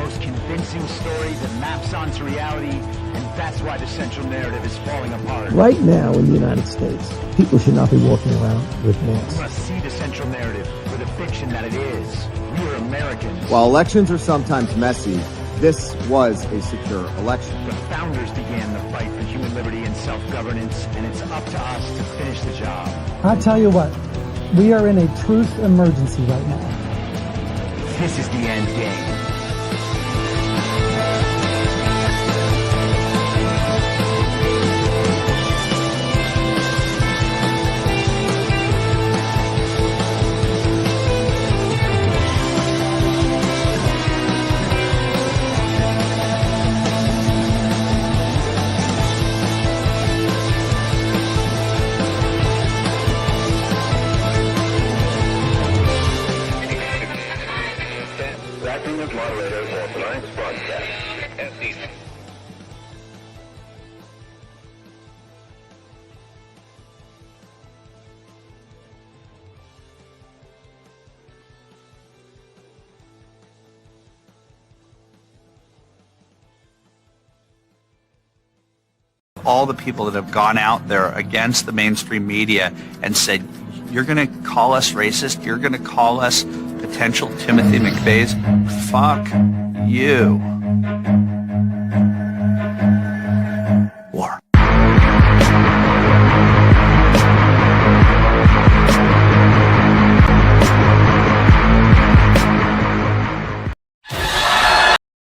most convincing story that maps onto reality, and that's why the central narrative is falling apart. Right now in the United States, people should not be walking around with masks. We must see the central narrative for the fiction that it is. We are Americans. While elections are sometimes messy, this was a secure election. The founders began the fight for human liberty and self-governance, and it's up to us to finish the job. I tell you what, we are in a truth emergency right now. This is the end game. All the people that have gone out there against the mainstream media and said, you're going to call us racist, you're going to call us potential Timothy McVeighs, fuck you. War.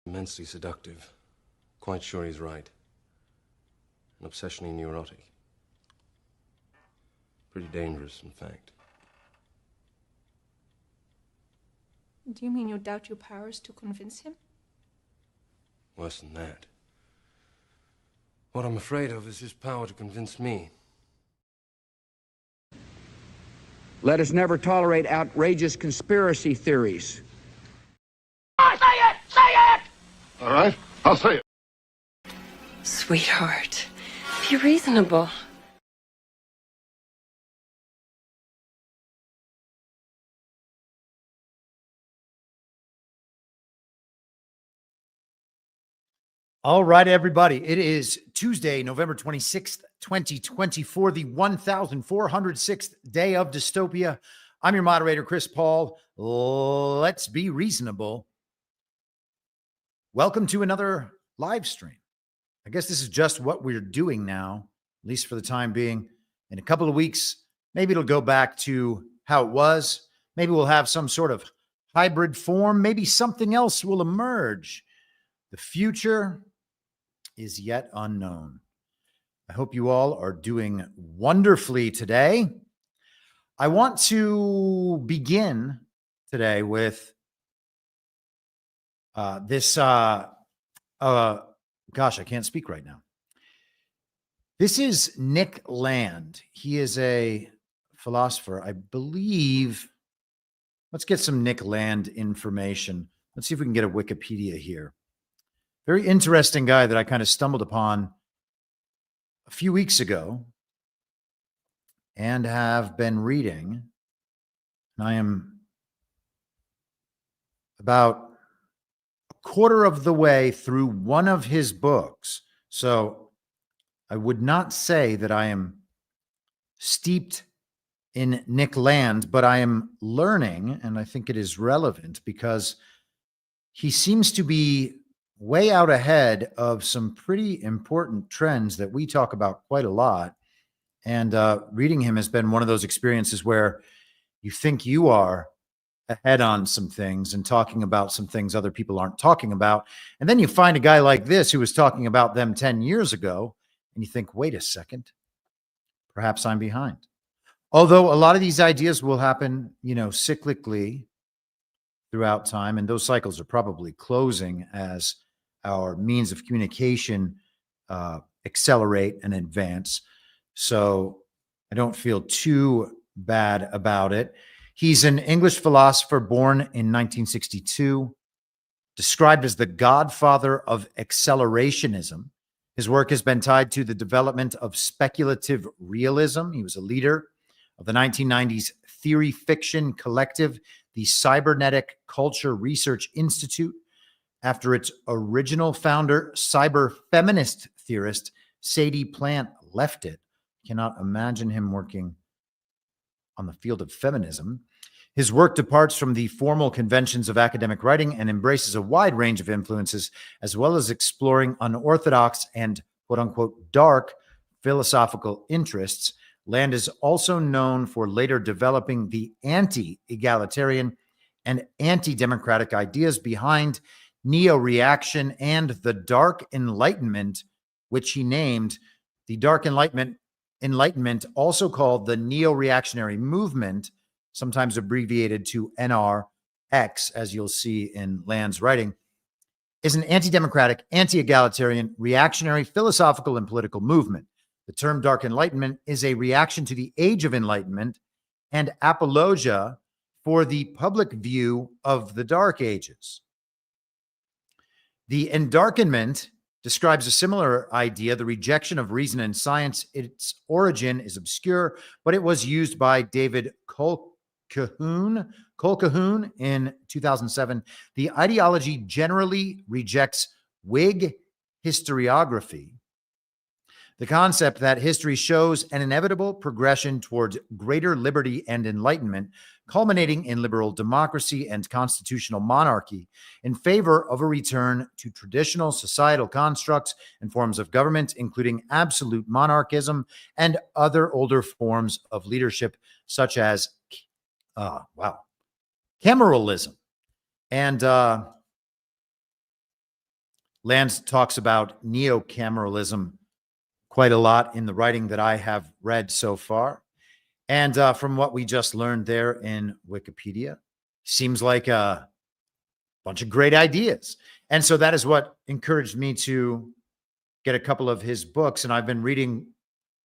Immensely seductive. Quite sure he's right. An obsessionally neurotic. Pretty dangerous, in fact. Do you mean you doubt your powers to convince him? Worse than that. What I'm afraid of is his power to convince me. Let us never tolerate outrageous conspiracy theories. Say it! Say it! All right, I'll say it. Sweetheart, be reasonable. All right, everybody. It is Tuesday, November 26th, 2024, the 1406th day of dystopia. I'm your moderator, Chris Paul. Let's be reasonable. Welcome to another live stream. I guess this is just what we're doing now, at least for the time being. In a couple of weeks, maybe it'll go back to how it was. Maybe we'll have some sort of hybrid form. Maybe something else will emerge. The future is yet unknown. I hope you all are doing wonderfully today. I want to begin today with gosh, I can't speak right now. This is Nick Land. He is a philosopher, I believe. Let's get some Nick Land information. Let's see if we can get a Wikipedia here. Very interesting guy that I kind of stumbled upon a few weeks ago and have been reading. And I am about a quarter of the way through one of his books. So I would not say that I am steeped in Nick Land, but I am learning, and I think it is relevant because he seems to be way out ahead of some pretty important trends that we talk about quite a lot. And reading him has been one of those experiences where you think you are ahead on some things and talking about some things other people aren't talking about. And then you find a guy like this who was talking about them 10 years ago, and you think, wait a second, perhaps I'm behind. Although a lot of these ideas will happen, cyclically throughout time, and those cycles are probably closing as our means of communication accelerate and advance. So I don't feel too bad about it. He's an English philosopher born in 1962, described as the godfather of accelerationism. His work has been tied to the development of speculative realism. He was a leader of the 1990s theory fiction collective, the Cybernetic Culture Research Institute, after its original founder, cyber feminist theorist Sadie Plant left it. Cannot imagine him working on the field of feminism. His work departs from the formal conventions of academic writing and embraces a wide range of influences, as well as exploring unorthodox and quote-unquote dark philosophical interests. Land is also known for later developing the anti-egalitarian and anti-democratic ideas behind neo-reaction and the Dark Enlightenment, which he named the Dark Enlightenment, also called the neo-reactionary movement, sometimes abbreviated to NRX, as you'll see in Land's writing, is an anti-democratic, anti-egalitarian, reactionary, philosophical, and political movement. The term Dark Enlightenment is a reaction to the Age of Enlightenment and apologia for the public view of the Dark Ages. The Endarkenment describes a similar idea, the rejection of reason and science. Its origin is obscure, but it was used by David Colquhoun in 2007. The ideology generally rejects Whig historiography, the concept that history shows an inevitable progression towards greater liberty and enlightenment, culminating in liberal democracy and constitutional monarchy, in favor of a return to traditional societal constructs and forms of government, including absolute monarchism and other older forms of leadership, such as cameralism. And Land talks about neo-cameralism quite a lot in the writing that I have read so far. And from what we just learned there in Wikipedia, seems like a bunch of great ideas. And so that is what encouraged me to get a couple of his books. And I've been reading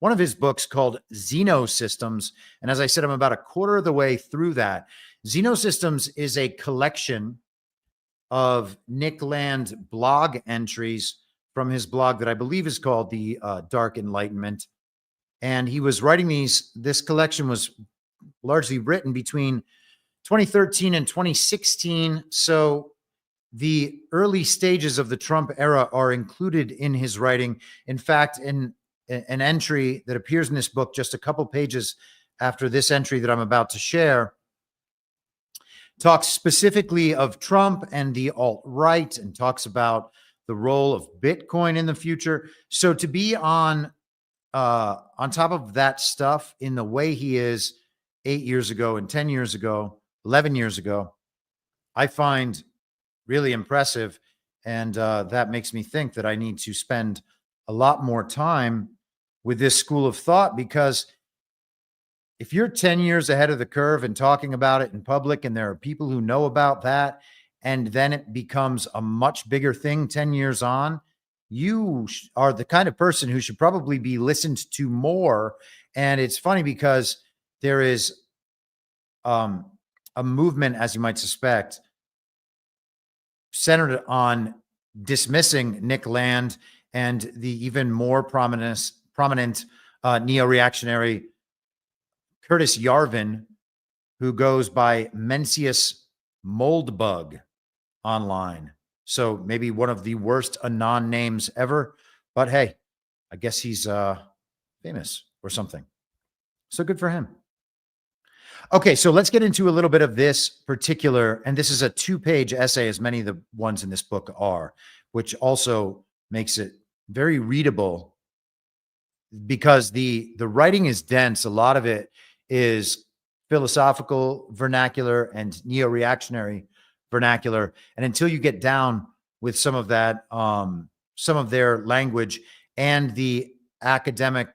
one of his books called Xenosystems. And as I said, I'm about a quarter of the way through that. Xenosystems is a collection of Nick Land blog entries from his blog that I believe is called the Dark Enlightenment. And he was writing this collection was largely written between 2013 and 2016. So the early stages of the Trump era are included in his writing. In fact, in an entry that appears in this book, just a couple pages after this entry that I'm about to share, talks specifically of Trump and the alt-right and talks about the role of Bitcoin in the future. So to be on top of that stuff in the way he is 8 years ago and 10 years ago, 11 years ago, I find really impressive. And that makes me think that I need to spend a lot more time with this school of thought, because if you're 10 years ahead of the curve and talking about it in public, and there are people who know about that, and then it becomes a much bigger thing 10 years on, you are the kind of person who should probably be listened to more. And it's funny because there is a movement, as you might suspect, centered on dismissing Nick Land and the even more prominent neo-reactionary Curtis Yarvin, who goes by Mencius Moldbug online. So maybe one of the worst anon names ever, but hey, I guess he's famous or something. So good for him. Okay, so let's get into a little bit of this particular, and this is a 2-page essay, as many of the ones in this book are, which also makes it very readable because the writing is dense. A lot of it is philosophical vernacular and neo-reactionary vernacular. And until you get down with some of that, some of their language and the academic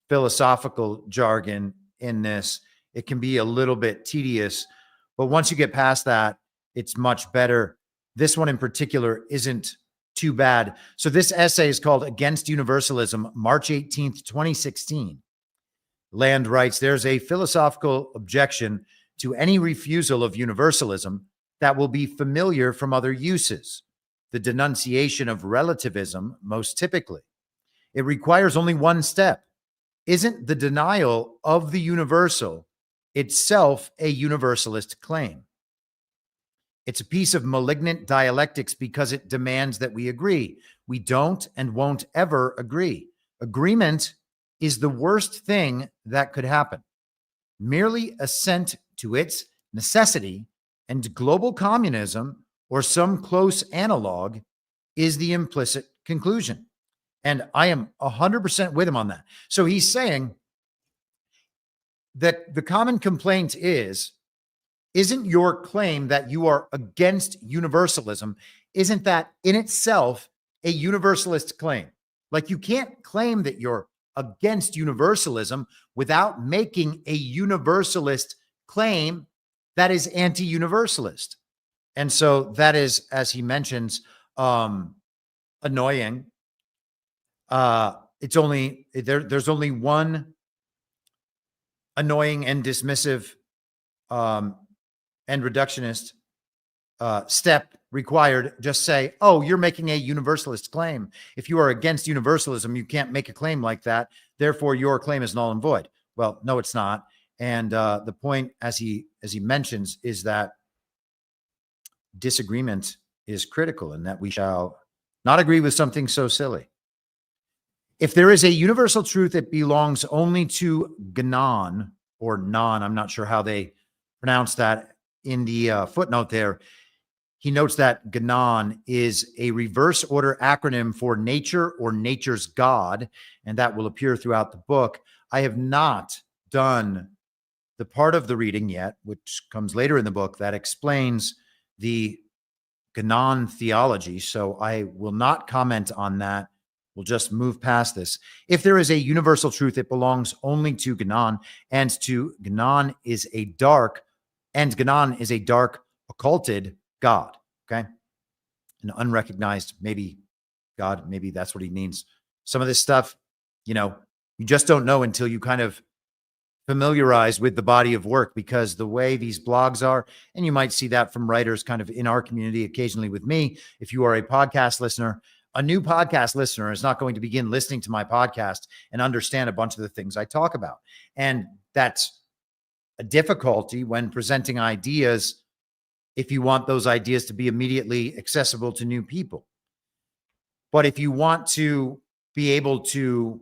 philosophical jargon in this, it can be a little bit tedious. But once you get past that, it's much better. This one in particular isn't too bad. So this essay is called Against Universalism, March 18th, 2016. Land writes, there's a philosophical objection to any refusal of universalism that will be familiar from other uses. The denunciation of relativism, most typically. It requires only one step. Isn't the denial of the universal itself a universalist claim? It's a piece of malignant dialectics because it demands that we agree. We don't and won't ever agree. Agreement is the worst thing that could happen. Merely assent to its necessity, and global communism or some close analog is the implicit conclusion. And I am 100% with him on that. So he's saying that the common complaint isn't your claim that you are against universalism, isn't that in itself a universalist claim? Like, you can't claim that you're against universalism without making a universalist claim that is anti-universalist. And so that is, as he mentions, annoying. It's only there's only one annoying and dismissive and reductionist step required. Just say, oh, you're making a universalist claim. If you are against universalism, you can't make a claim like that. Therefore, your claim is null and void. Well, no, it's not. And the point, as he mentions, is that disagreement is critical, and that we shall not agree with something so silly. If there is a universal truth, it belongs only to Gnon or Non. I'm not sure how they pronounce that in the footnote there. He notes that Gnon is a reverse order acronym for nature or nature's God, and that will appear throughout the book. I have not done the part of the reading yet, which comes later in the book, that explains the Gnon theology, so I will not comment on that. We'll just move past this. If there is a universal truth, it belongs only to Gnon, and Gnon is a dark occulted God, okay? An unrecognized, maybe God, maybe that's what he means. Some of this stuff, you just don't know until you kind of familiarize with the body of work, because the way these blogs are, and you might see that from writers kind of in our community, occasionally with me. If you are a podcast listener, a new podcast listener is not going to begin listening to my podcast and understand a bunch of the things I talk about. And that's a difficulty when presenting ideas, if you want those ideas to be immediately accessible to new people. But if you want to be able to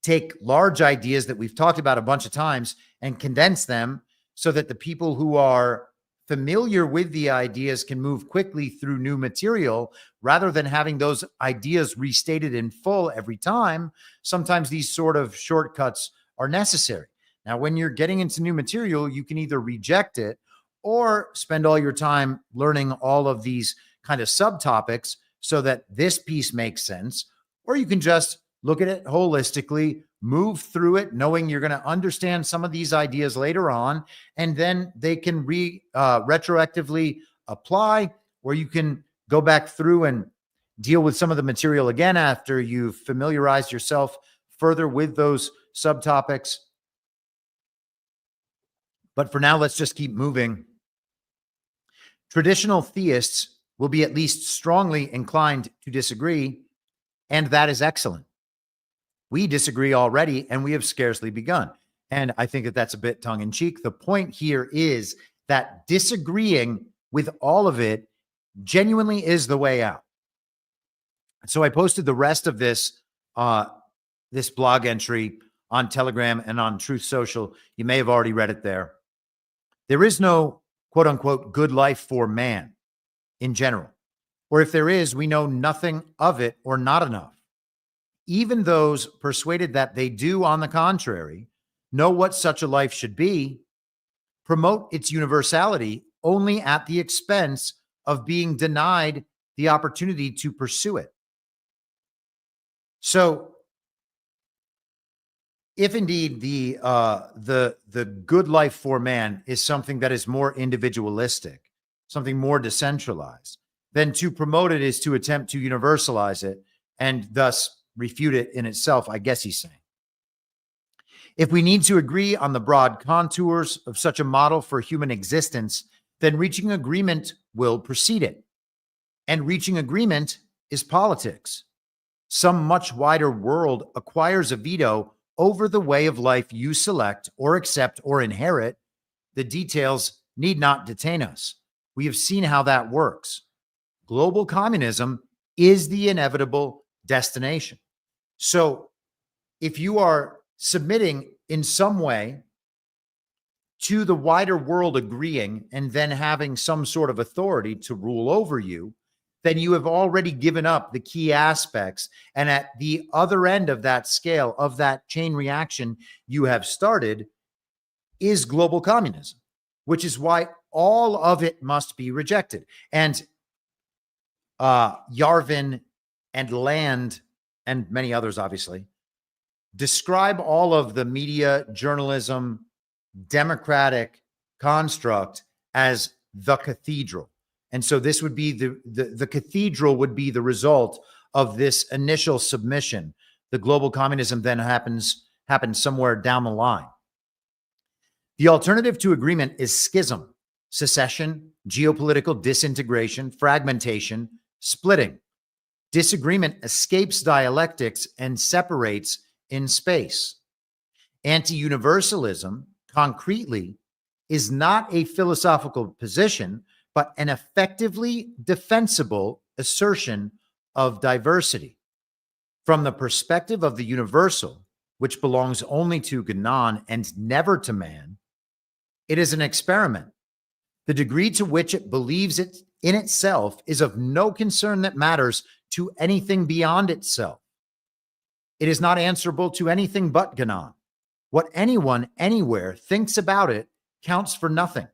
take large ideas that we've talked about a bunch of times and condense them so that the people who are familiar with the ideas can move quickly through new material, rather than having those ideas restated in full every time, sometimes these sort of shortcuts are necessary. Now, when you're getting into new material, you can either reject it or spend all your time learning all of these kind of subtopics so that this piece makes sense, or you can just look at it holistically, move through it, knowing you're going to understand some of these ideas later on, and then they can retroactively apply, or you can go back through and deal with some of the material again after you've familiarized yourself further with those subtopics. But for now, let's just keep moving. Traditional theists will be at least strongly inclined to disagree, and that is excellent. We disagree already, and we have scarcely begun. And I think that that's a bit tongue-in-cheek. The point here is that disagreeing with all of it genuinely is the way out. So I posted the rest of this this blog entry on Telegram and on Truth Social. You may have already read it there. There is no quote-unquote good life for man in general. Or if there is, we know nothing of it or not enough. Even those persuaded that they do, on the contrary, know what such a life should be, promote its universality only at the expense of being denied the opportunity to pursue it. So, if indeed the good life for man is something that is more individualistic, something more decentralized, then to promote it is to attempt to universalize it and thus refute it in itself, I guess he's saying. If we need to agree on the broad contours of such a model for human existence, then reaching agreement will precede it. And reaching agreement is politics. Some much wider world acquires a veto over the way of life you select or accept or inherit. The details need not detain us. We have seen how that works. Global communism is the inevitable destination. So if you are submitting in some way to the wider world agreeing and then having some sort of authority to rule over you, then you have already given up the key aspects. And at the other end of that scale, of that chain reaction you have started, is global communism, which is why all of it must be rejected. And Yarvin and Land and many others, obviously, describe all of the media, journalism, democratic construct as the cathedral. And so this would be the cathedral would be the result of this initial submission. The global communism then happens somewhere down the line. The alternative to agreement is schism, secession, geopolitical disintegration, fragmentation, splitting. Disagreement escapes dialectics and separates in space. Anti-universalism, concretely, is not a philosophical position, but an effectively defensible assertion of diversity. From the perspective of the universal, which belongs only to Ganon and never to man, it is an experiment. The degree to which it believes it in itself is of no concern that matters to anything beyond itself. It is not answerable to anything but Ganon. What anyone anywhere thinks about it counts for nothing.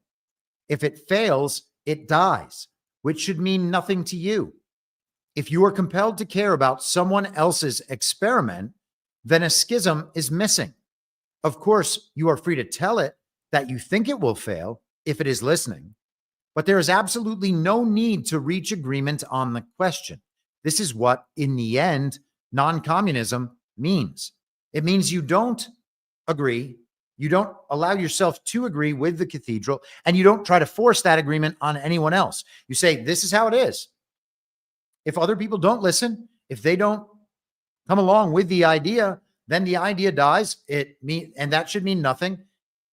If it fails, it dies, which should mean nothing to you. If you are compelled to care about someone else's experiment, then a schism is missing. Of course, you are free to tell it that you think it will fail if it is listening, but there is absolutely no need to reach agreement on the question. This is what, in the end, non-communism means. It means you don't agree, you don't allow yourself to agree with the cathedral, and you don't try to force that agreement on anyone else. You say, this is how it is. If other people don't listen, if they don't come along with the idea, then the idea dies. And that should mean nothing.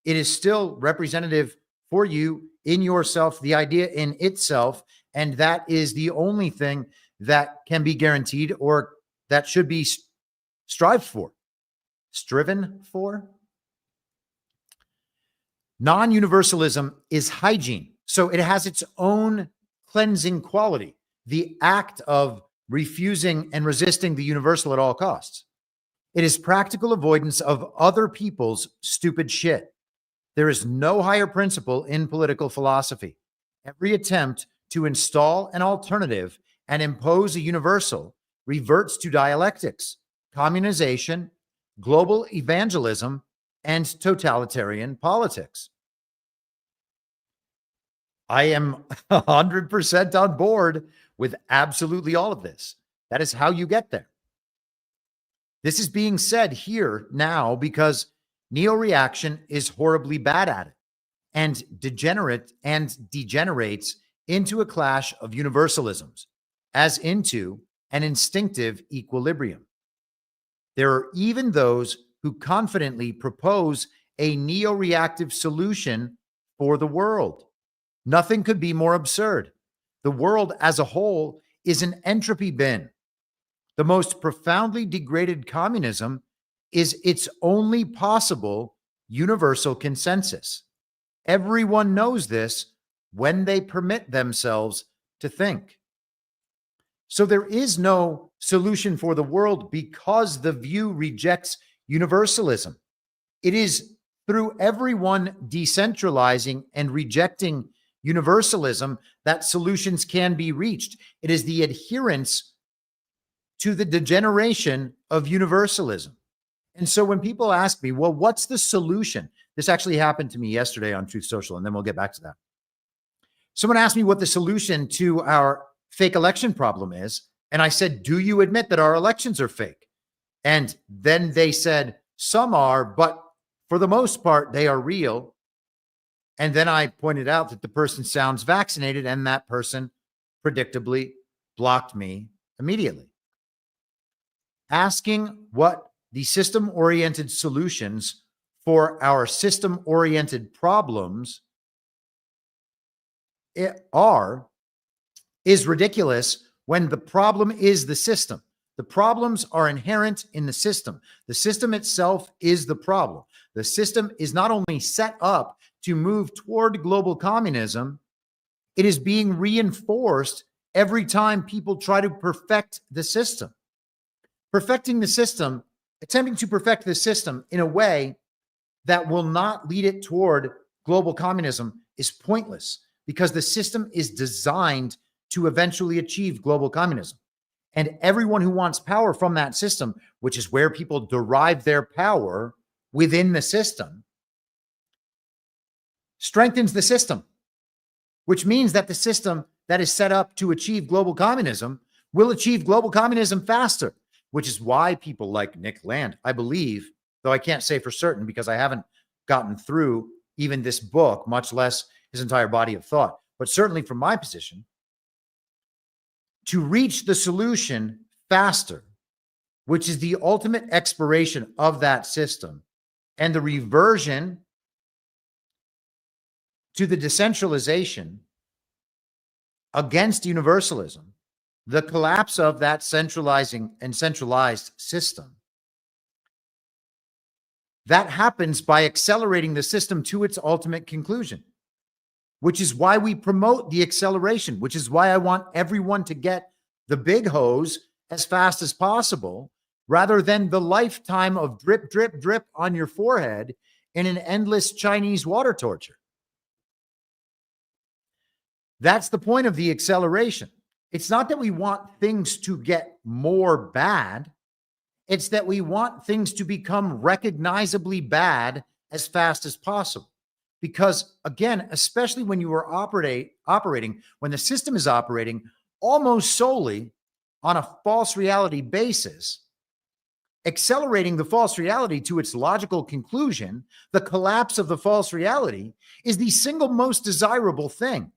It is still representative for you in yourself, the idea in itself, and that is the only thing that can be guaranteed or that should be striven for. Non-universalism is hygiene, so it has its own cleansing quality, the act of refusing and resisting the universal at all costs. It is practical avoidance of other people's stupid shit. There is no higher principle in political philosophy. Every attempt to install an alternative and impose a universal reverts to dialectics, communization, global evangelism, and totalitarian politics. I am 100% on board with absolutely all of this. That is how you get there. This is being said here now because neo-reaction is horribly bad at it and degenerates into a clash of universalisms, as into an instinctive equilibrium. There are even those who confidently propose a neo-reactive solution for the world. Nothing could be more absurd. The world as a whole is an entropy bin. The most profoundly degraded communism is its only possible universal consensus. Everyone knows this when they permit themselves to think. So there is no solution for the world because the view rejects universalism. It is through everyone decentralizing and rejecting universalism that solutions can be reached. It is the adherence to the degeneration of universalism. And so when people ask me, well, what's the solution? This actually happened to me yesterday on Truth Social, and then we'll get back to that. Someone asked me what the solution to our fake election problem is. And I said, do you admit that our elections are fake? And then they said, some are, but for the most part, they are real. And then I pointed out that the person sounds vaccinated, and that person predictably blocked me immediately. Asking what the system-oriented solutions for our system-oriented problems are is ridiculous when the problem is the system. The problems are inherent in the system. The system itself is the problem. The system is not only set up to move toward global communism, it is being reinforced every time people try to perfect the system. Perfecting the system, attempting to perfect the system in a way that will not lead it toward global communism is pointless because the system is designed to eventually achieve global communism. And everyone who wants power from that system, which is where people derive their power within the system, strengthens the system, which means that the system that is set up to achieve global communism will achieve global communism faster, which is why people like Nick Land, I believe, though I can't say for certain because I haven't gotten through even this book, much less his entire body of thought, but certainly from my position, to reach the solution faster, which is the ultimate expiration of that system and the reversion to the decentralization against universalism, the collapse of that centralizing and centralized system. That happens by accelerating the system to its ultimate conclusion, which is why we promote the acceleration, which is why I want everyone to get the big hose as fast as possible, rather than the lifetime of drip, drip, drip on your forehead in an endless Chinese water torture. That's the point of the acceleration. It's not that we want things to get more bad. It's that we want things to become recognizably bad as fast as possible. Because again, especially when you are operating, when the system is operating almost solely on a false reality basis, accelerating the false reality to its logical conclusion, the collapse of the false reality, is the single most desirable thing.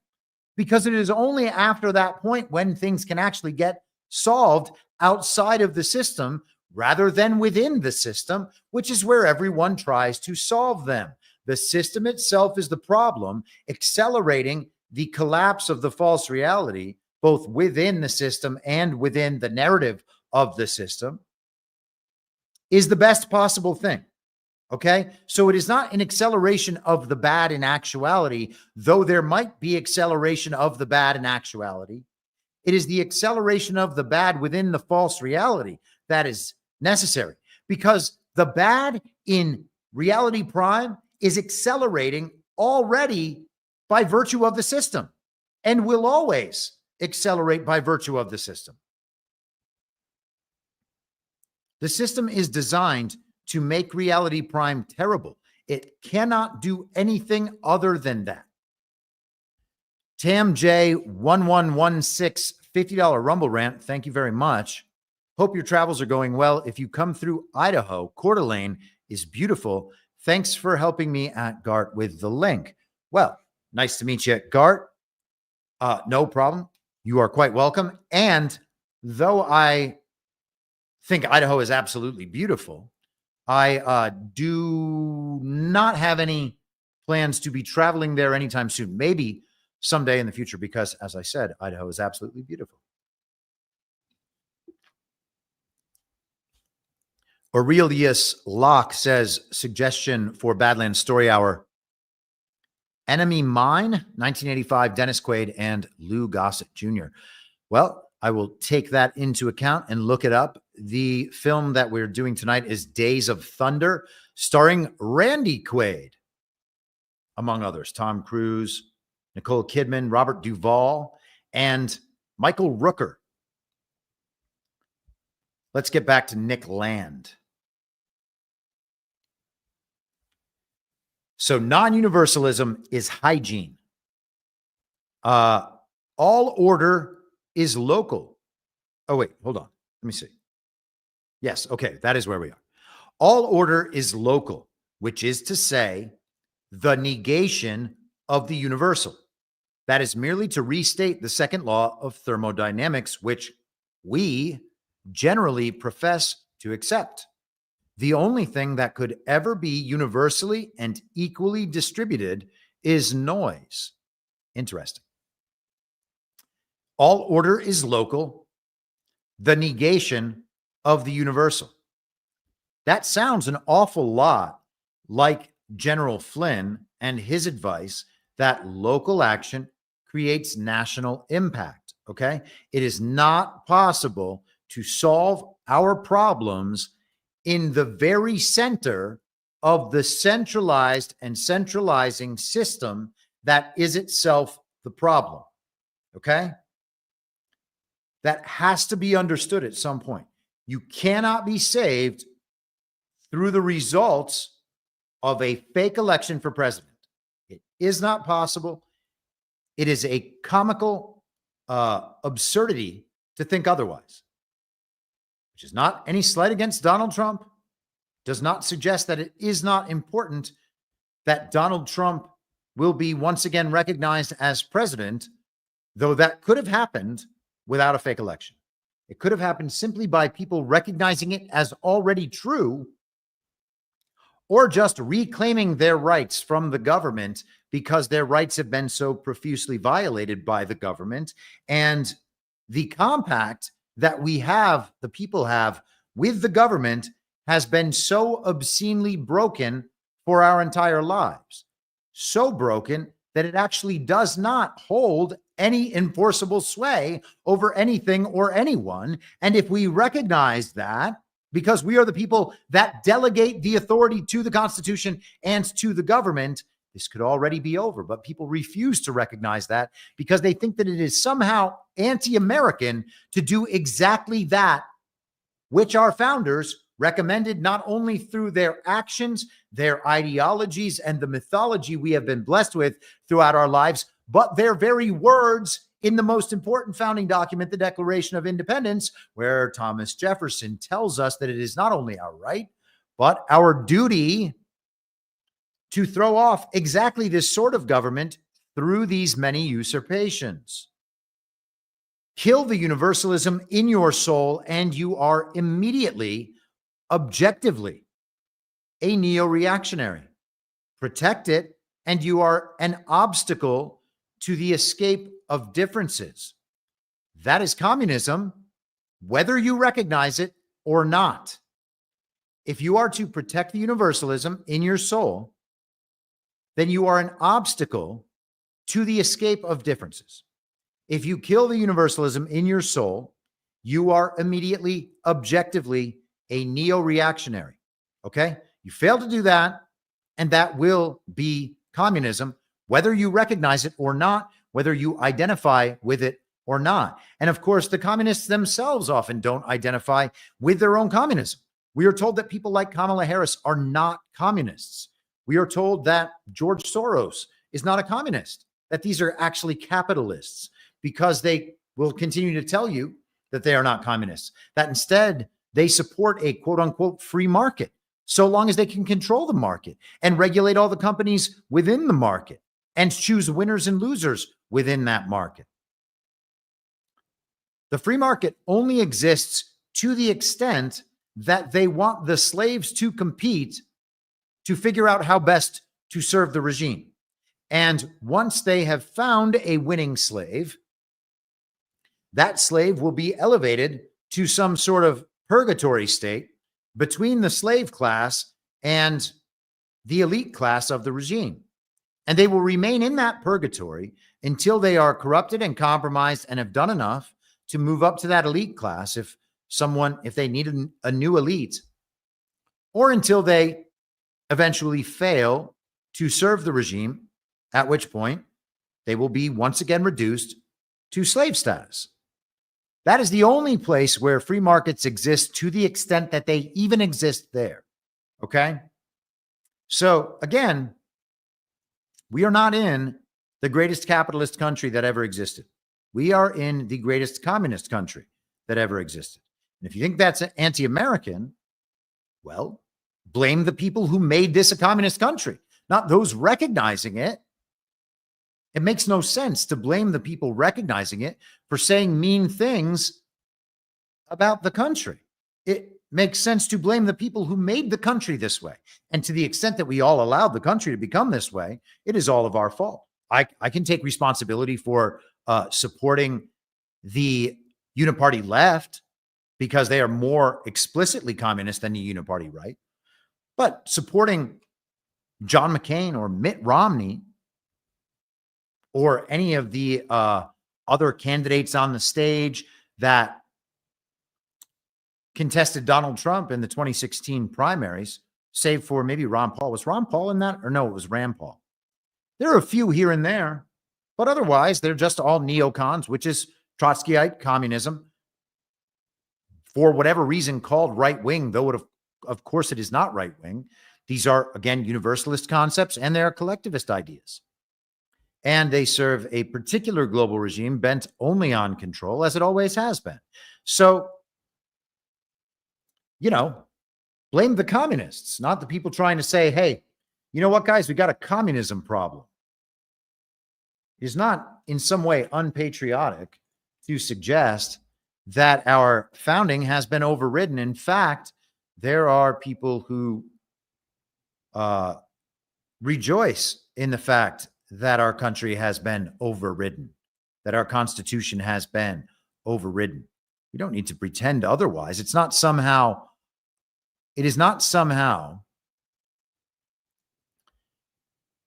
Because it is only after that point when things can actually get solved outside of the system rather than within the system, which is where everyone tries to solve them. The system itself is the problem. Accelerating the collapse of the false reality, both within the system and within the narrative of the system, is the best possible thing. Okay, so it is not an acceleration of the bad in actuality, though there might be acceleration of the bad in actuality. It is the acceleration of the bad within the false reality that is necessary, because the bad in reality prime is accelerating already by virtue of the system and will always accelerate by virtue of the system. The system is designed to make reality prime terrible. It cannot do anything other than that. Tam J 1116 $50 Rumble rant. Thank you very much. Hope your travels are going well. If you come through Idaho, Coeur d'Alene is beautiful. Thanks for helping me at Gart with the link. Well, nice to meet you, Gart. No problem. You are quite welcome. And though I think Idaho is absolutely beautiful, I do not have any plans to be traveling there anytime soon. Maybe someday in the future, because as I said, Idaho is absolutely beautiful. Aurelius Locke says, suggestion for Badlands Story Hour: Enemy Mine, 1985, Dennis Quaid and Lou Gossett Jr. Well, I will take that into account and look it up. The film that we're doing tonight is Days of Thunder, starring Randy Quaid, among others, Tom Cruise, Nicole Kidman, Robert Duvall, and Michael Rooker. Let's get back to Nick Land. So non-universalism is hygiene. All order is local. Oh, wait, hold on. Let me see. Yes, okay, that is where we are. All order is local, which is to say the negation of the universal. That is merely to restate the second law of thermodynamics, which we generally profess to accept. The only thing that could ever be universally and equally distributed is noise. Interesting. All order is local, the negation of the universal. That sounds an awful lot like General Flynn and his advice that local action creates national impact. Okay. It is not possible to solve our problems in the very center of the centralized and centralizing system that is itself the problem. Okay. That has to be understood at some point. You cannot be saved through the results of a fake election for president. It is not possible. It is a comical absurdity to think otherwise, which is not any slight against Donald Trump, does not suggest that it is not important that Donald Trump will be once again recognized as president, though that could have happened without a fake election. It could have happened simply by people recognizing it as already true, or just reclaiming their rights from the government because their rights have been so profusely violated by the government. And the compact that we have, the people have with the government, has been so obscenely broken for our entire lives. So broken that it actually does not hold any enforceable sway over anything or anyone. And if we recognize that, because we are the people that delegate the authority to the Constitution and to the government, this could already be over. But people refuse to recognize that because they think that it is somehow anti-American to do exactly that, which our founders recommended not only through their actions, their ideologies, and the mythology we have been blessed with throughout our lives, but their very words in the most important founding document, the Declaration of Independence, where Thomas Jefferson tells us that it is not only our right, but our duty to throw off exactly this sort of government through these many usurpations. Kill the universalism in your soul, and you are immediately, objectively, a neo-reactionary. Protect it, and you are an obstacle to the escape of differences. That is communism, whether you recognize it or not. If you are to protect the universalism in your soul, then you are an obstacle to the escape of differences. If you kill the universalism in your soul, you are immediately, objectively, a neo-reactionary. Okay? You fail to do that, and that will be communism, whether you recognize it or not, whether you identify with it or not. And of course, the communists themselves often don't identify with their own communism. We are told that people like Kamala Harris are not communists. We are told that George Soros is not a communist, that these are actually capitalists, because they will continue to tell you that they are not communists, that instead they support a quote unquote free market, so long as they can control the market and regulate all the companies within the market and choose winners and losers within that market. The free market only exists to the extent that they want the slaves to compete to figure out how best to serve the regime. And once they have found a winning slave, that slave will be elevated to some sort of purgatory state between the slave class and the elite class of the regime. And they will remain in that purgatory until they are corrupted and compromised and have done enough to move up to that elite class if they need a new elite, or until they eventually fail to serve the regime, at which point they will be once again reduced to slave status. That is the only place where free markets exist to the extent that they even exist there. Okay? So again, we are not in the greatest capitalist country that ever existed. We are in the greatest communist country that ever existed. And if you think that's anti-American, well, blame the people who made this a communist country, not those recognizing it. It makes no sense to blame the people recognizing it for saying mean things about the country. It makes sense to blame the people who made the country this way. And to the extent that we all allowed the country to become this way, it is all of our fault. I can take responsibility for supporting the uniparty left because they are more explicitly communist than the uniparty right. But supporting John McCain or Mitt Romney or any of the other candidates on the stage that contested Donald Trump in the 2016 primaries, save for maybe Ron Paul. Was Ron Paul in that? Or no, it was Rand Paul. There are a few here and there, but otherwise they're just all neocons, which is Trotskyite communism, for whatever reason called right-wing, though of course it is not right-wing. These are, again, universalist concepts, and they are collectivist ideas. And they serve a particular global regime bent only on control, as it always has been. So, blame the communists, not the people trying to say, hey, you know what, guys, we got a communism problem. It is not in some way unpatriotic to suggest that our founding has been overridden. In fact, there are people who rejoice in the fact that our country has been overridden, that our Constitution has been overridden. We don't need to pretend otherwise. It is not somehow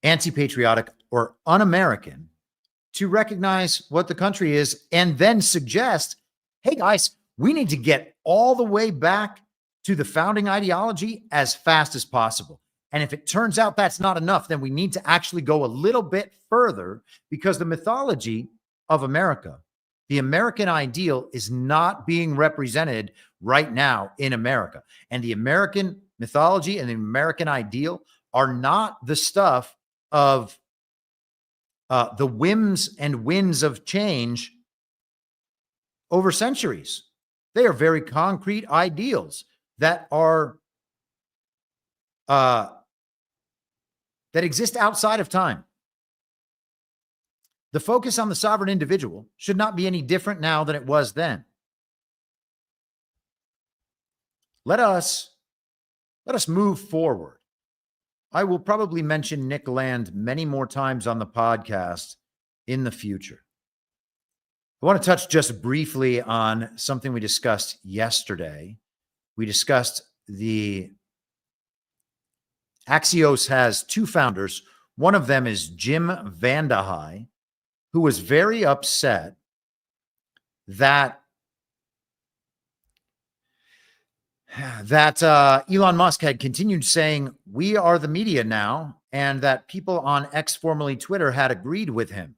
anti-patriotic or un-American to recognize what the country is and then suggest, hey guys, we need to get all the way back to the founding ideology as fast as possible. And if it turns out that's not enough, then we need to actually go a little bit further, because the mythology of America, the American ideal, is not being represented right now in America. And the American mythology and the American ideal are not the stuff of the whims and winds of change over centuries. They are very concrete ideals that are that exist outside of time. The focus on the sovereign individual should not be any different now than it was then. Let us move forward. I will probably mention Nick Land many more times on the podcast in the future. I want to touch just briefly on something we discussed yesterday. We discussed the Axios has two founders. One of them is Jim Vandehei, who was very upset that Elon Musk had continued saying, we are the media now, and that people on X, formerly Twitter, had agreed with him.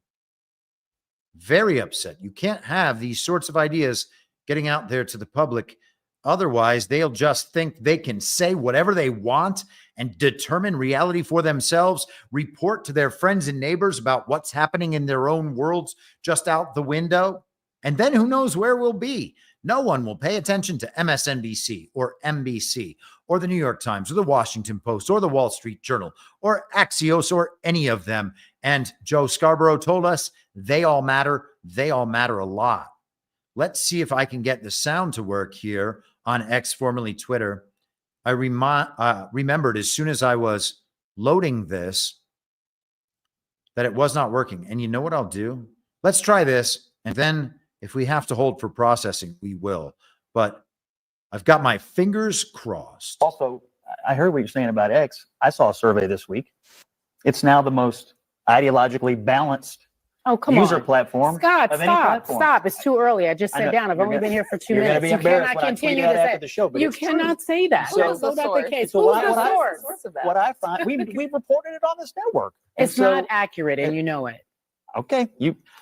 Very upset. You can't have these sorts of ideas getting out there to the public. Otherwise, they'll just think they can say whatever they want and determine reality for themselves, report to their friends and neighbors about what's happening in their own worlds just out the window. And then who knows where we'll be? No one will pay attention to MSNBC or NBC or the New York Times or the Washington Post or the Wall Street Journal or Axios or any of them. And Joe Scarborough told us they all matter. They all matter a lot. Let's see if I can get the sound to work here on X, formerly Twitter. I remembered as soon as I was loading this that it was not working. And you know what I'll do? Let's try this. And then if we have to hold for processing, we will. But I've got my fingers crossed. Also, I heard what you're saying about X. I saw a survey this week. It's now the most ideologically balanced user platform. Scott, stop. It's too early. I just sat down. I've only been here for 2 minutes. You cannot continue to say you cannot say that. That's not the case. Who's the source? What I find, we've reported it on this network. It's not accurate, and you know it. Okay,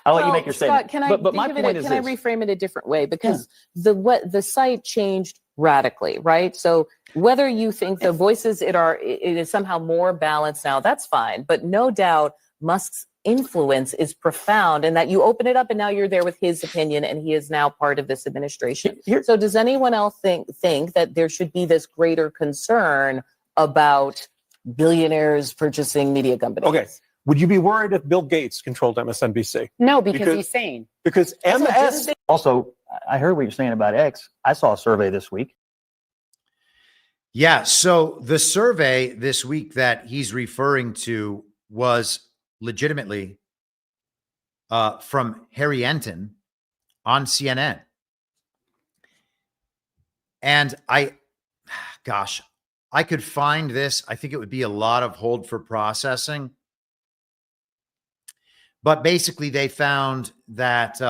I'll let you make your statement. Scott, but my point is can I reframe it a different way? Because the site changed radically, right? So whether you think the voices it is somehow more balanced now, that's fine. But no doubt Musk's influence is profound, and that you open it up and now you're there with his opinion, and he is now part of this administration. So does anyone else think that there should be this greater concern about billionaires purchasing media companies? Okay. Would you be worried if Bill Gates controlled MSNBC? No, because he's sane. Because MS... Also, I heard what you're saying about X. I saw a survey this week. Yeah, so the survey this week that he's referring to was legitimately from Harry Enton on CNN. And gosh, I could find this. I think it would be a lot of hold for processing. But basically, they found that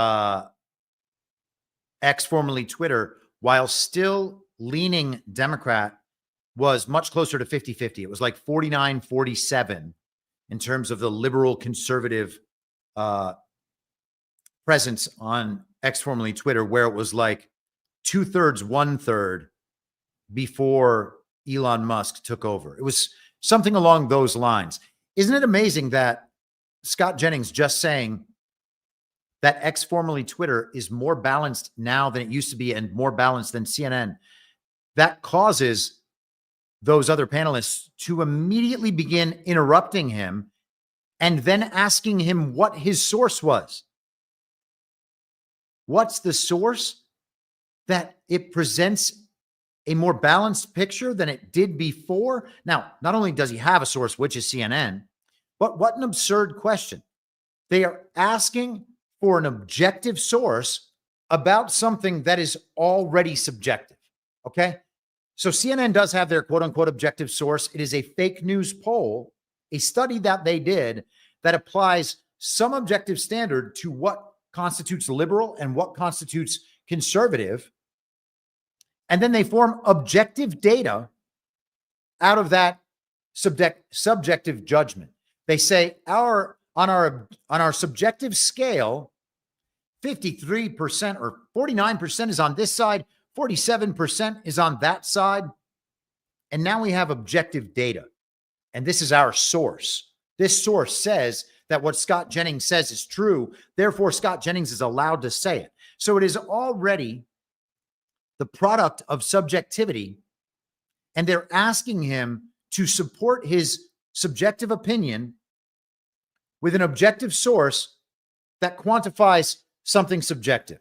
X, formerly Twitter, while still leaning Democrat, was much closer to 50-50. It was like 49-47 in terms of the liberal conservative presence on X, formerly Twitter, where it was like 2/3, 1/3 before Elon Musk took over. It was something along those lines. Isn't it amazing that Scott Jennings just saying that X, formerly Twitter, is more balanced now than it used to be and more balanced than CNN? That causes those other panelists to immediately begin interrupting him and then asking him what his source was. What's the source? That it presents a more balanced picture than it did before. Now, not only does he have a source, which is CNN, but what an absurd question. They are asking for an objective source about something that is already subjective. Okay. So CNN does have their quote unquote objective source. It is a fake news poll, a study that they did that applies some objective standard to what constitutes liberal and what constitutes conservative. And then they form objective data out of that subjective judgment. They say on our subjective scale, 53% or 49% is on this side, 47% is on that side. And now we have objective data. And this is our source. This source says that what Scott Jennings says is true. Therefore, Scott Jennings is allowed to say it. So it is already the product of subjectivity. And they're asking him to support his subjective opinion with an objective source that quantifies something subjective.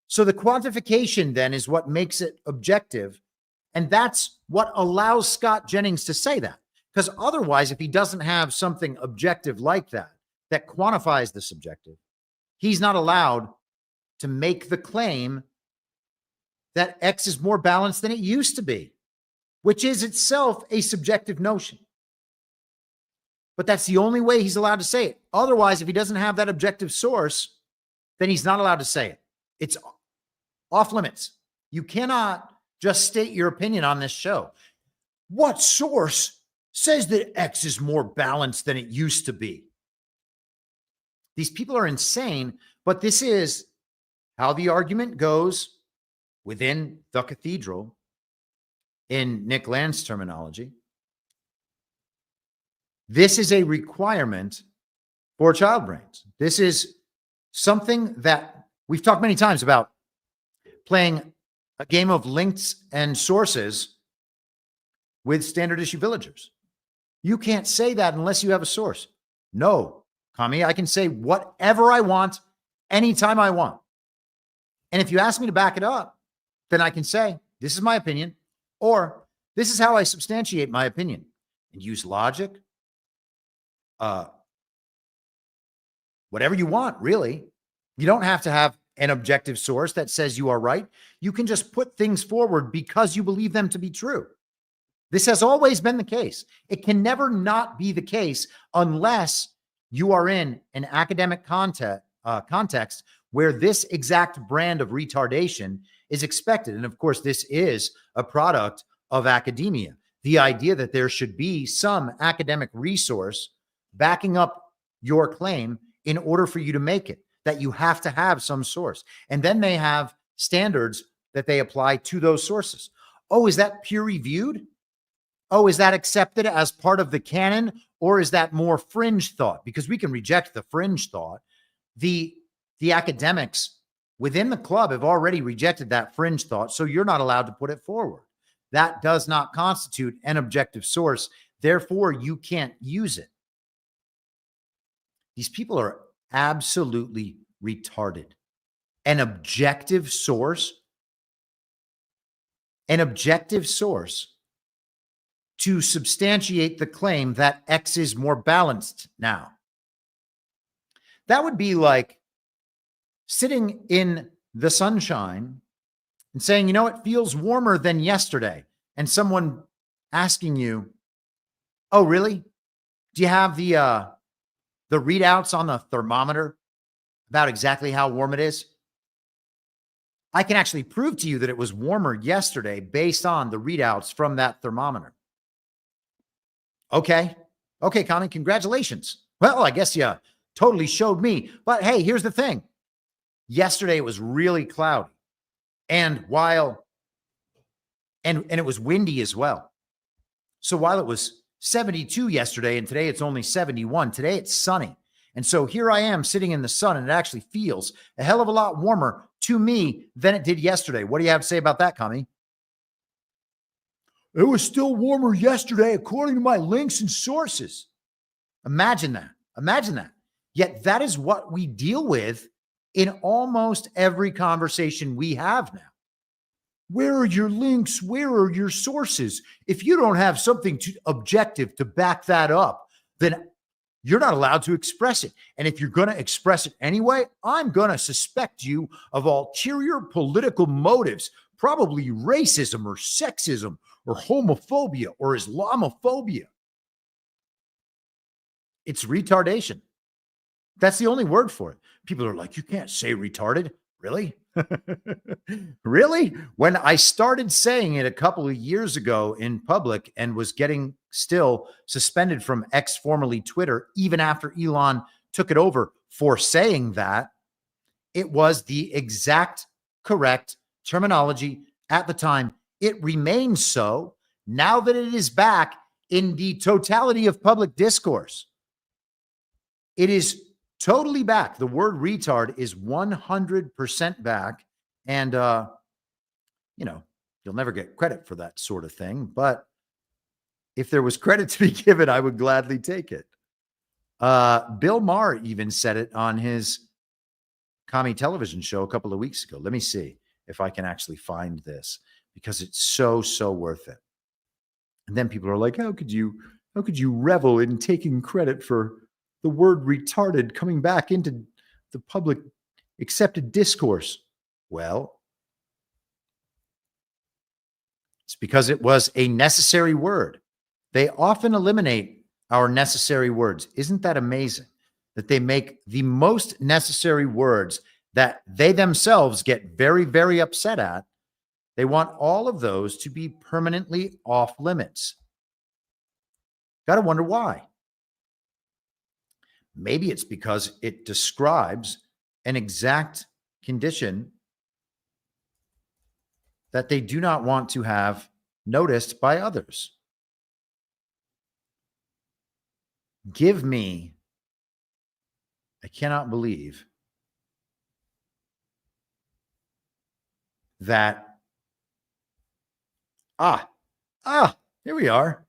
So the quantification then is what makes it objective. And that's what allows Scott Jennings to say that. Because otherwise, if he doesn't have something objective like that, that quantifies the subjective, he's not allowed to make the claim that X is more balanced than it used to be, which is itself a subjective notion. But that's the only way he's allowed to say it. Otherwise, if he doesn't have that objective source, then he's not allowed to say it. It's off limits. You cannot just state your opinion on this show. What source says that X is more balanced than it used to be? These people are insane, but this is how the argument goes within the cathedral, in Nick Land's terminology. This is a requirement for child brains. This is something that we've talked many times about, playing a game of links and sources with standard issue villagers. You can't say that unless you have a source. No, Kami, I can say whatever I want, anytime I want. And if you ask me to back it up, then I can say, this is my opinion, or this is how I substantiate my opinion, and use logic, whatever you want, really. You don't have to have an objective source that says you are right. You can just put things forward because you believe them to be true. This has always been the case. It can never not be the case unless you are in an academic context where this exact brand of retardation is expected. And of course, this is a product of academia. The idea that there should be some academic resource backing up your claim in order for you to make it, that you have to have some source. And then they have standards that they apply to those sources. Oh, is that peer reviewed? Oh, is that accepted as part of the canon? Or is that more fringe thought? Because we can reject the fringe thought. The academics within the club have already rejected that fringe thought, so you're not allowed to put it forward. That does not constitute an objective source. Therefore, you can't use it. These people are absolutely retarded. An objective source to substantiate the claim that X is more balanced now. That would be like sitting in the sunshine and saying, you know, it feels warmer than yesterday. And someone asking you, oh, really? Do you have the readouts on the thermometer about exactly how warm it is? I can actually prove to you that it was warmer yesterday based on the readouts from that thermometer. Okay. Okay, Connie, congratulations. Well, I guess you totally showed me. But hey, here's the thing. Yesterday it was really cloudy. And and it was windy as well. So while it was 72 yesterday and today it's only 71, today it's sunny. And so here I am sitting in the sun, and it actually feels a hell of a lot warmer to me than it did yesterday. What do you have to say about that, Connie? It was still warmer yesterday, according to my links and sources. Imagine that. Imagine that. Yet that is what we deal with in almost every conversation we have now. Where are your links? Where are your sources? If you don't have something objective to back that up, then you're not allowed to express it. And if you're going to express it anyway, I'm going to suspect you of ulterior political motives, probably racism or sexism or homophobia or Islamophobia. It's retardation. That's the only word for it. People are like, you can't say retarded. Really? Really? When I started saying it a couple of years ago in public and was getting still suspended from X, formerly Twitter, even after Elon took it over for saying that, it was the exact correct terminology at the time. It remains so now that it is back in the totality of public discourse. It is totally back. The word retard is 100% back. And, you know, you'll never get credit for that sort of thing. But if there was credit to be given, I would gladly take it. Bill Maher even said it on his commie television show a couple of weeks ago. Let me see if I can actually find this, because it's so worth it. And then people are like, how could you revel in taking credit for the word retarded coming back into the public accepted discourse? Well, it's because it was a necessary word. They often eliminate our necessary words. Isn't that amazing that they make the most necessary words that they themselves get very upset at? They want all of those to be permanently off limits. Got to wonder why. Maybe it's because it describes an exact condition that they do not want to have noticed by others. Give me, I cannot believe that, here we are.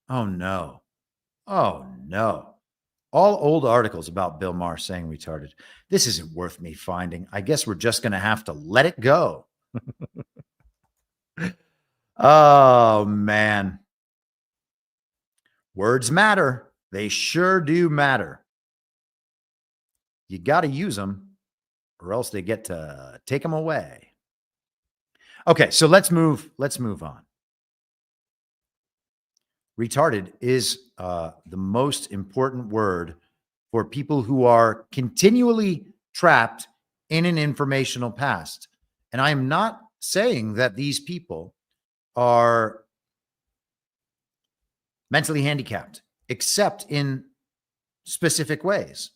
Oh no. Oh no. All old articles about Bill Maher saying retarded. This isn't worth me finding. I guess we're just going to have to let it go. Oh, man. Words matter. They sure do matter. You got to use them, or else they get to take them away. Okay, so let's move on. Retarded is the most important word for people who are continually trapped in an informational past. And I am not saying that these people are mentally handicapped, except in specific ways.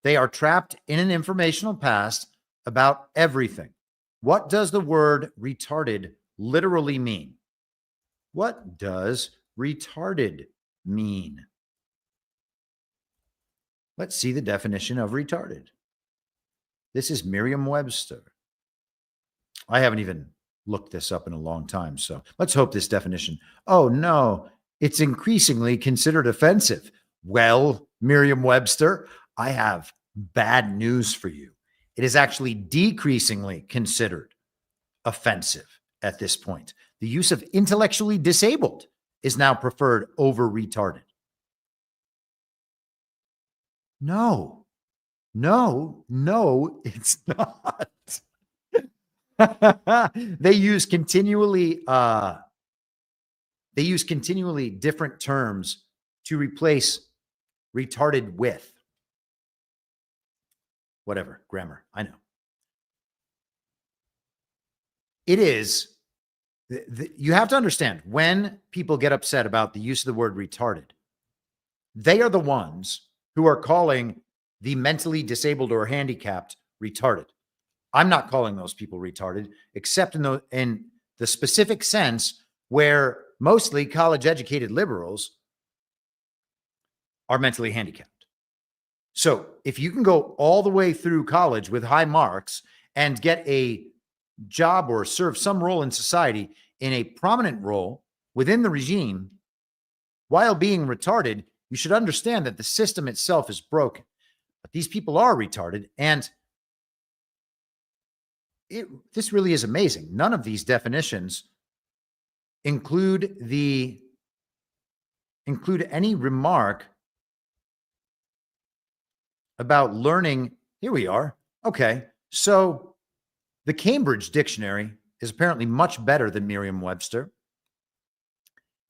They are trapped in an informational past about everything. What does the word retarded literally mean? What does retarded mean? Let's see the definition of retarded. This is Merriam-Webster. I haven't even looked this up in a long time, so let's hope this definition. Oh no, it's increasingly considered offensive. Well, Merriam-Webster, I have bad news for you. It is actually decreasingly considered offensive at this point. The use of intellectually disabled is now preferred over retarded. No, No, it's not. They use continually different terms to replace retarded with. Whatever, grammar, I know. It is, you have to understand, when people get upset about the use of the word retarded, they are the ones who are calling the mentally disabled or handicapped retarded. I'm not calling those people retarded, except in the specific sense where mostly college-educated liberals are mentally handicapped. So if you can go all the way through college with high marks and get a job or serve some role in society in a prominent role within the regime while being retarded, you should understand that the system itself is broken. But these people are retarded, and this really is amazing. None of these definitions include any remark about learning. Here we are. Okay, so the Cambridge Dictionary is apparently much better than Merriam-Webster,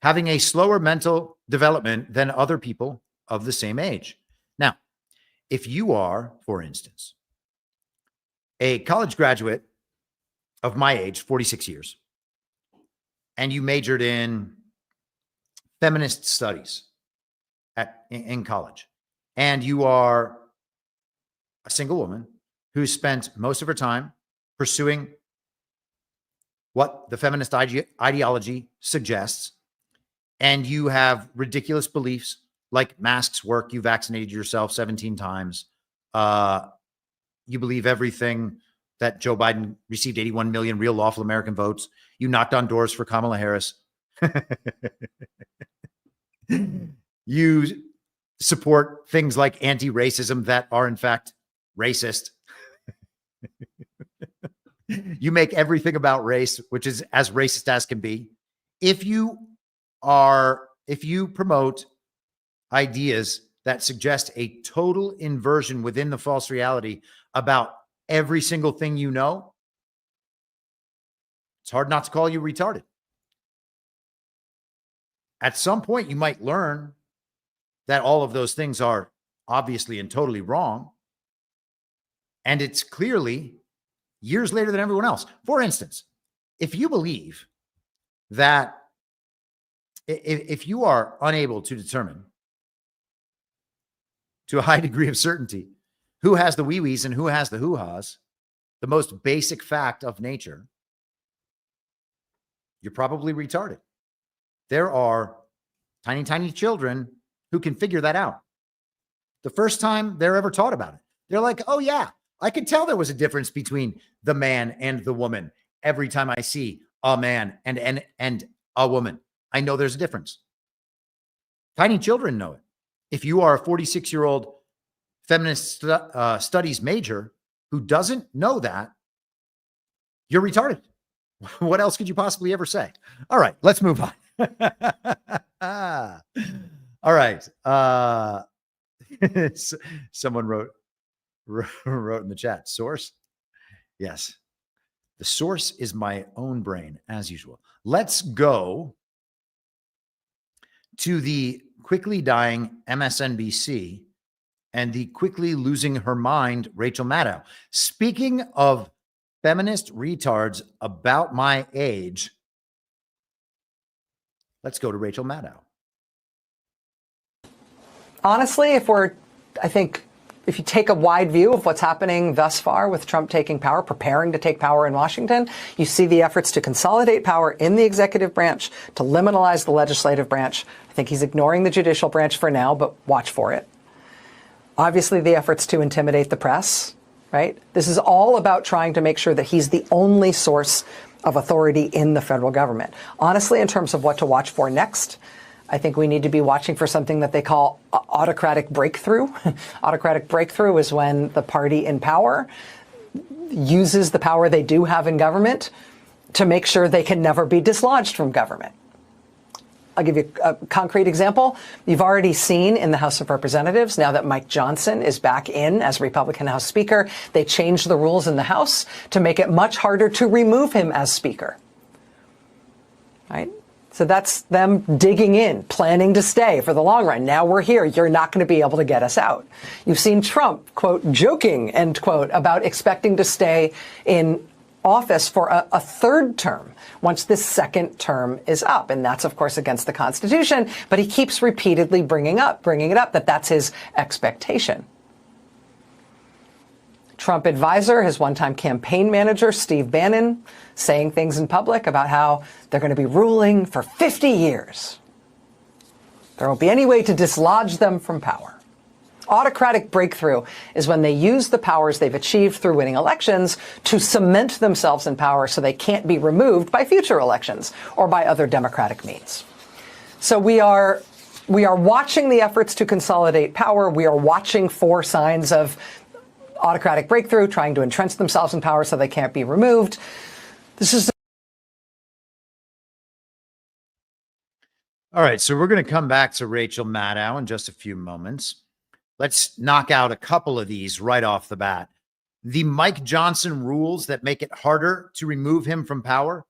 having a slower mental development than other people of the same age. Now, if you are, for instance, a college graduate of my age, 46 years, and you majored in feminist studies in college, and you are a single woman who spent most of her time pursuing what the feminist ideology suggests, and you have ridiculous beliefs like masks work, you vaccinated yourself 17 times, you believe everything, that Joe Biden received 81 million real lawful American votes, you knocked on doors for Kamala Harris, you support things like anti-racism that are in fact racist. You make everything about race, which is as racist as can be. If you promote ideas that suggest a total inversion within the false reality about every single thing you know, it's hard not to call you retarded. At some point, you might learn that all of those things are obviously and totally wrong. And it's clearly years later than everyone else. For instance, if you believe that if you are unable to determine to a high degree of certainty who has the wee-wees and who has the hoo-has, the most basic fact of nature, you're probably retarded. There are tiny, tiny children who can figure that out. The first time they're ever taught about it, they're like, oh yeah, I could tell there was a difference between the man and the woman. Every time I see a man and a woman, I know there's a difference. Tiny children know it. If you are a 46-year-old feminist studies major who doesn't know that, you're retarded. What else could you possibly ever say? All right, let's move on. All right. Someone wrote in the chat, source? Yes. The source is my own brain, as usual. Let's go to the quickly dying MSNBC and the quickly losing her mind, Rachel Maddow. Speaking of feminist retards about my age, let's go to Rachel Maddow. Honestly, if you take a wide view of what's happening thus far with Trump taking power, preparing to take power in Washington, you see the efforts to consolidate power in the executive branch, to liminalize the legislative branch. I think he's ignoring the judicial branch for now, but watch for it. Obviously, the efforts to intimidate the press, right? This is all about trying to make sure that he's the only source of authority in the federal government. Honestly, in terms of what to watch for next, I think we need to be watching for something that they call autocratic breakthrough. Autocratic breakthrough is when the party in power uses the power they do have in government to make sure they can never be dislodged from government. I'll give you a concrete example. You've already seen in the House of Representatives, now that Mike Johnson is back in as Republican House Speaker, they changed the rules in the House to make it much harder to remove him as Speaker. Right? So that's them digging in, planning to stay for the long run. Now we're here. You're not going to be able to get us out. You've seen Trump, quote, joking, end quote, about expecting to stay in office for a third term once this second term is up. And that's, of course, against the Constitution. But he keeps repeatedly bringing it up that that's his expectation. Trump advisor, his one-time campaign manager, Steve Bannon, saying things in public about how they're going to be ruling for 50 years. There won't be any way to dislodge them from power. Autocratic breakthrough is when they use the powers they've achieved through winning elections to cement themselves in power so they can't be removed by future elections or by other democratic means. So we are watching the efforts to consolidate power. We are watching for signs of autocratic breakthrough, trying to entrench themselves in power so they can't be removed. This is. All right, so we're going to come back to Rachel Maddow in just a few moments. Let's knock out a couple of these right off the bat. The Mike Johnson rules that make it harder to remove him from power,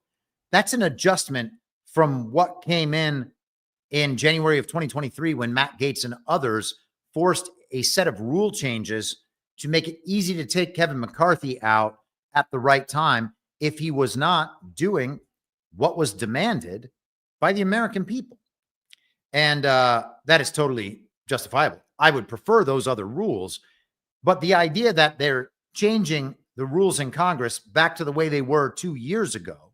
that's an adjustment from what came in January of 2023 when Matt Gaetz and others forced a set of rule changes to make it easy to take Kevin McCarthy out at the right time if he was not doing what was demanded by the American people. And that is totally justifiable. I would prefer those other rules. But the idea that they're changing the rules in Congress back to the way they were 2 years ago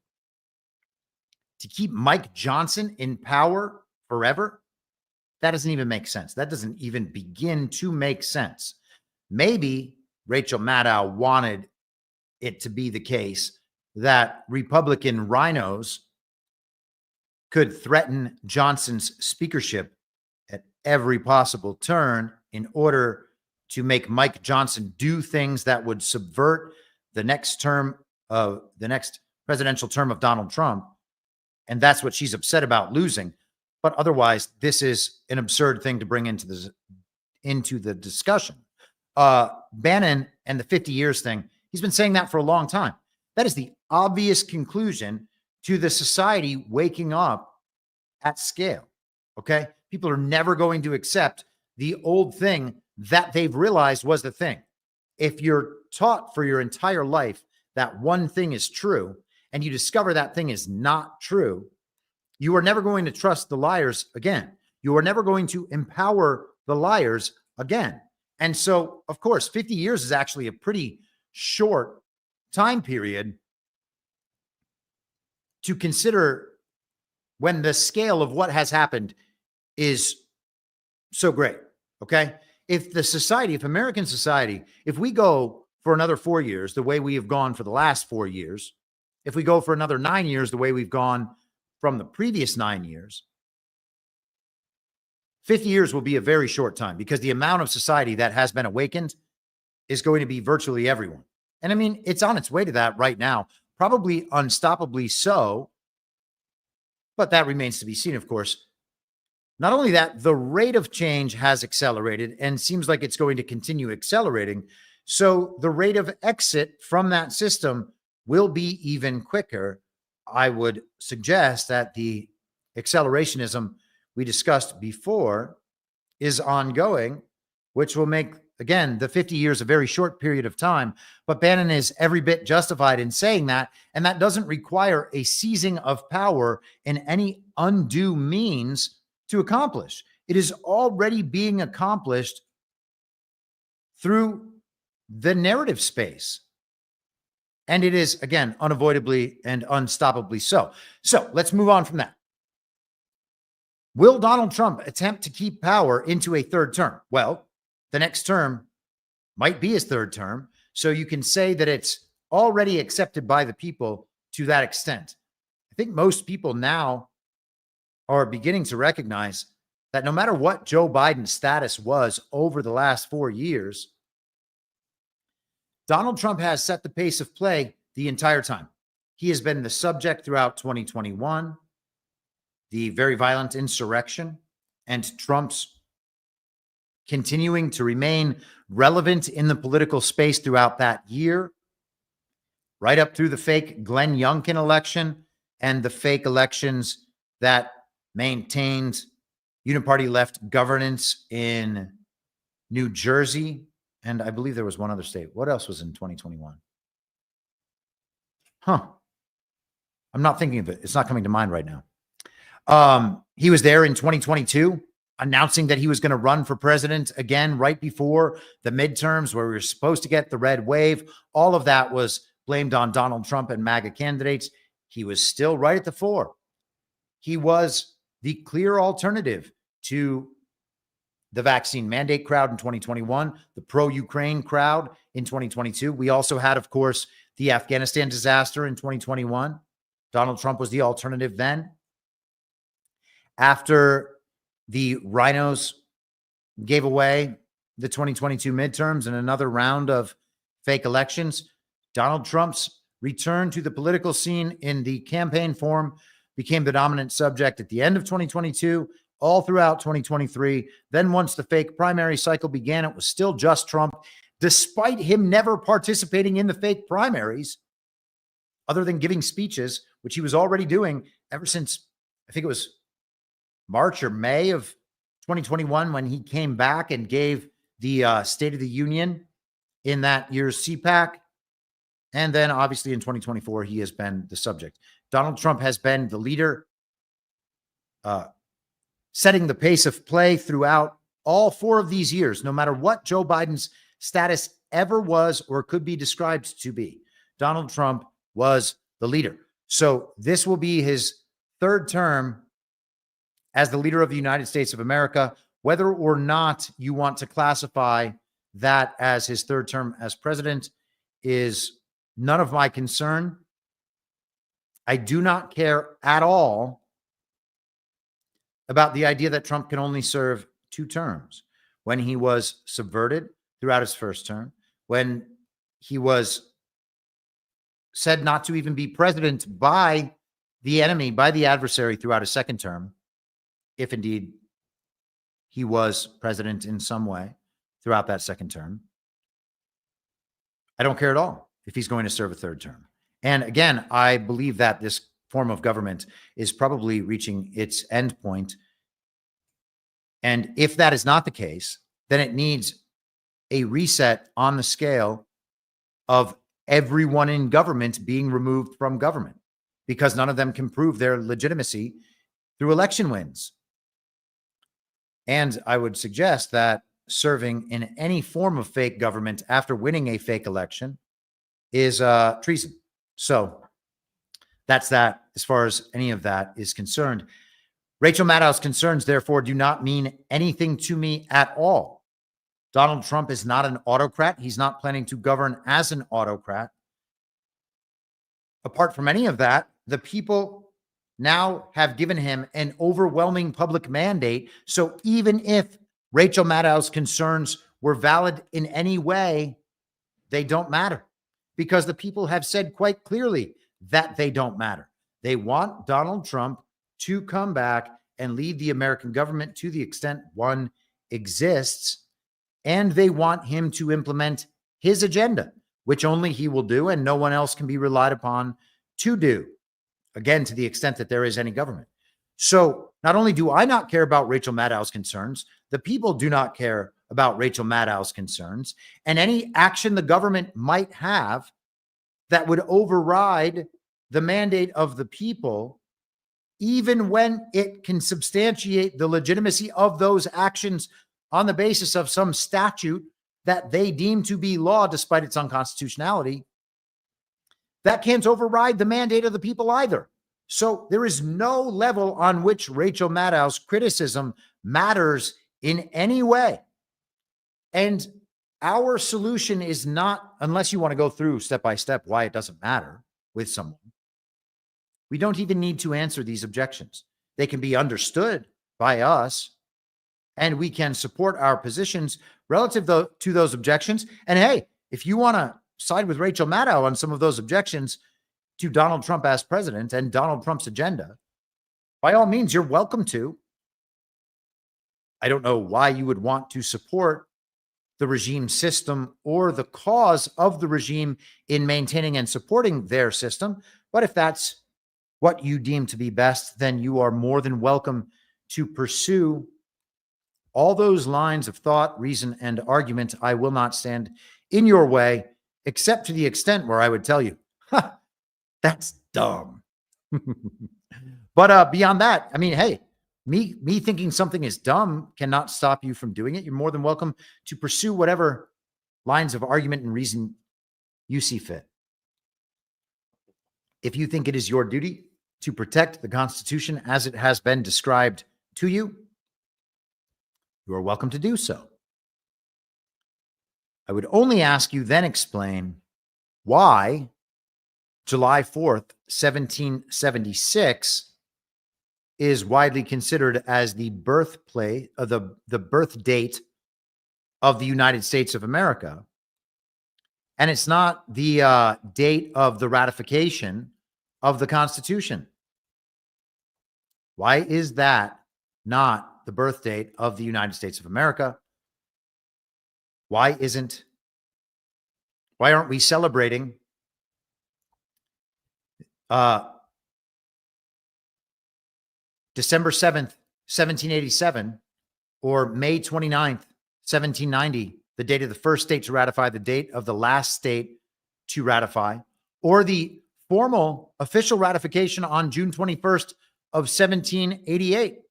to keep Mike Johnson in power forever, that doesn't even make sense. That doesn't even begin to make sense. Maybe Rachel Maddow wanted it to be the case that Republican rhinos could threaten Johnson's speakership at every possible turn in order to make Mike Johnson do things that would subvert the next presidential term of Donald Trump. And that's what she's upset about losing. But otherwise, this is an absurd thing to bring into the discussion. Bannon and the 50 years thing, he's been saying that for a long time. That is the obvious conclusion to the society waking up at scale. Okay? People are never going to accept the old thing that they've realized was the thing. If you're taught for your entire life that one thing is true and you discover that thing is not true, you are never going to trust the liars again. You are never going to empower the liars again. And so, of course, 50 years is actually a pretty short time period to consider when the scale of what has happened is so great. Okay? If American society, if we go for another 4 years, the way we have gone for the last 4 years, if we go for another 9 years, the way we've gone from the previous 9 years, 50 years will be a very short time because the amount of society that has been awakened is going to be virtually everyone. And I mean, it's on its way to that right now, probably unstoppably so, but that remains to be seen, of course. Not only that, the rate of change has accelerated and seems like it's going to continue accelerating. So the rate of exit from that system will be even quicker. I would suggest that the accelerationism we discussed before is ongoing, which will make, again, the 50 years a very short period of time. But Bannon is every bit justified in saying that, and that doesn't require a seizing of power in any undue means to accomplish. It is already being accomplished through the narrative space. And it is, again, unavoidably and unstoppably so. So let's move on from that. Will Donald Trump attempt to keep power into a third term? Well, the next term might be his third term. So you can say that it's already accepted by the people to that extent. I think most people now are beginning to recognize that no matter what Joe Biden's status was over the last 4 years, Donald Trump has set the pace of play the entire time. He has been the subject throughout 2021. the very violent insurrection and Trump's continuing to remain relevant in the political space throughout that year, right up through the fake Glenn Youngkin election and the fake elections that maintained uniparty left governance in New Jersey. And I believe there was one other state. What else was in 2021? I'm not thinking of it. It's not coming to mind right now. He was there in 2022 announcing that he was going to run for president again right before the midterms where we were supposed to get the red wave. All of that was blamed on Donald Trump and MAGA candidates. He was still right at the fore. He was the clear alternative to the vaccine mandate crowd in 2021, the pro-Ukraine crowd in 2022. We also had, of course, the Afghanistan disaster in 2021. Donald Trump was the alternative then. After the rhinos gave away the 2022 midterms and another round of fake elections, Donald Trump's return to the political scene in the campaign form became the dominant subject at the end of 2022, all throughout 2023. Then once the fake primary cycle began, it was still just Trump, despite him never participating in the fake primaries, other than giving speeches, which he was already doing ever since, I think it was March or May of 2021 when he came back and gave the State of the Union in that year's CPAC. And then obviously in 2024, he has been the subject. Donald Trump has been the leader, setting the pace of play throughout all 4 of these years, no matter what Joe Biden's status ever was or could be described to be. Donald Trump was the leader. So this will be his 3rd term as the leader of the United States of America. Whether or not you want to classify that as his 3rd term as president is none of my concern. I do not care at all about the idea that Trump can only serve 2 terms. When he was subverted throughout his 1st term, when he was said not to even be president by the enemy, by the adversary throughout his 2nd term, if indeed he was president in some way throughout that 2nd term, I don't care at all if he's going to serve a 3rd term. And again, I believe that this form of government is probably reaching its end point. And if that is not the case, then it needs a reset on the scale of everyone in government being removed from government, because none of them can prove their legitimacy through election wins. And I would suggest that serving in any form of fake government after winning a fake election is treason. So that's that as far as any of that is concerned. Rachel Maddow's concerns, therefore, do not mean anything to me at all. Donald Trump is not an autocrat. He's not planning to govern as an autocrat. Apart from any of that, the people now have given him an overwhelming public mandate. So even if Rachel Maddow's concerns were valid in any way, they don't matter, because the people have said quite clearly that they don't matter. They want Donald Trump to come back and lead the American government to the extent one exists, and they want him to implement his agenda, which only he will do and no one else can be relied upon to do, again, to the extent that there is any government. So not only do I not care about Rachel Maddow's concerns, the people do not care about Rachel Maddow's concerns, and any action the government might have that would override the mandate of the people, even when it can substantiate the legitimacy of those actions on the basis of some statute that they deem to be law despite its unconstitutionality, that can't override the mandate of the people either. So there is no level on which Rachel Maddow's criticism matters in any way. And our solution is not, unless you want to go through step by step why it doesn't matter with someone, we don't even need to answer these objections. They can be understood by us, and we can support our positions relative to those objections. And hey, if you want to side with Rachel Maddow on some of those objections to Donald Trump as president and Donald Trump's agenda, by all means, you're welcome to. I don't know why you would want to support the regime system or the cause of the regime in maintaining and supporting their system. But if that's what you deem to be best, then you are more than welcome to pursue all those lines of thought, reason, and argument. I will not stand in your way, except to the extent where I would tell you, that's dumb. But beyond that, I mean, hey, me thinking something is dumb cannot stop you from doing it. You're more than welcome to pursue whatever lines of argument and reason you see fit. If you think it is your duty to protect the Constitution as it has been described to you, you are welcome to do so. I would only ask you then explain why July 4th, 1776 is widely considered as the birthplace of the birth date of the United States of America. And it's not the date of the ratification of the Constitution. Why is that not the birth date of the United States of America? Why aren't we celebrating December 7th, 1787, or May 29th, 1790, the date of the first state to ratify, the date of the last state to ratify, or the formal official ratification on June 21st of 1788?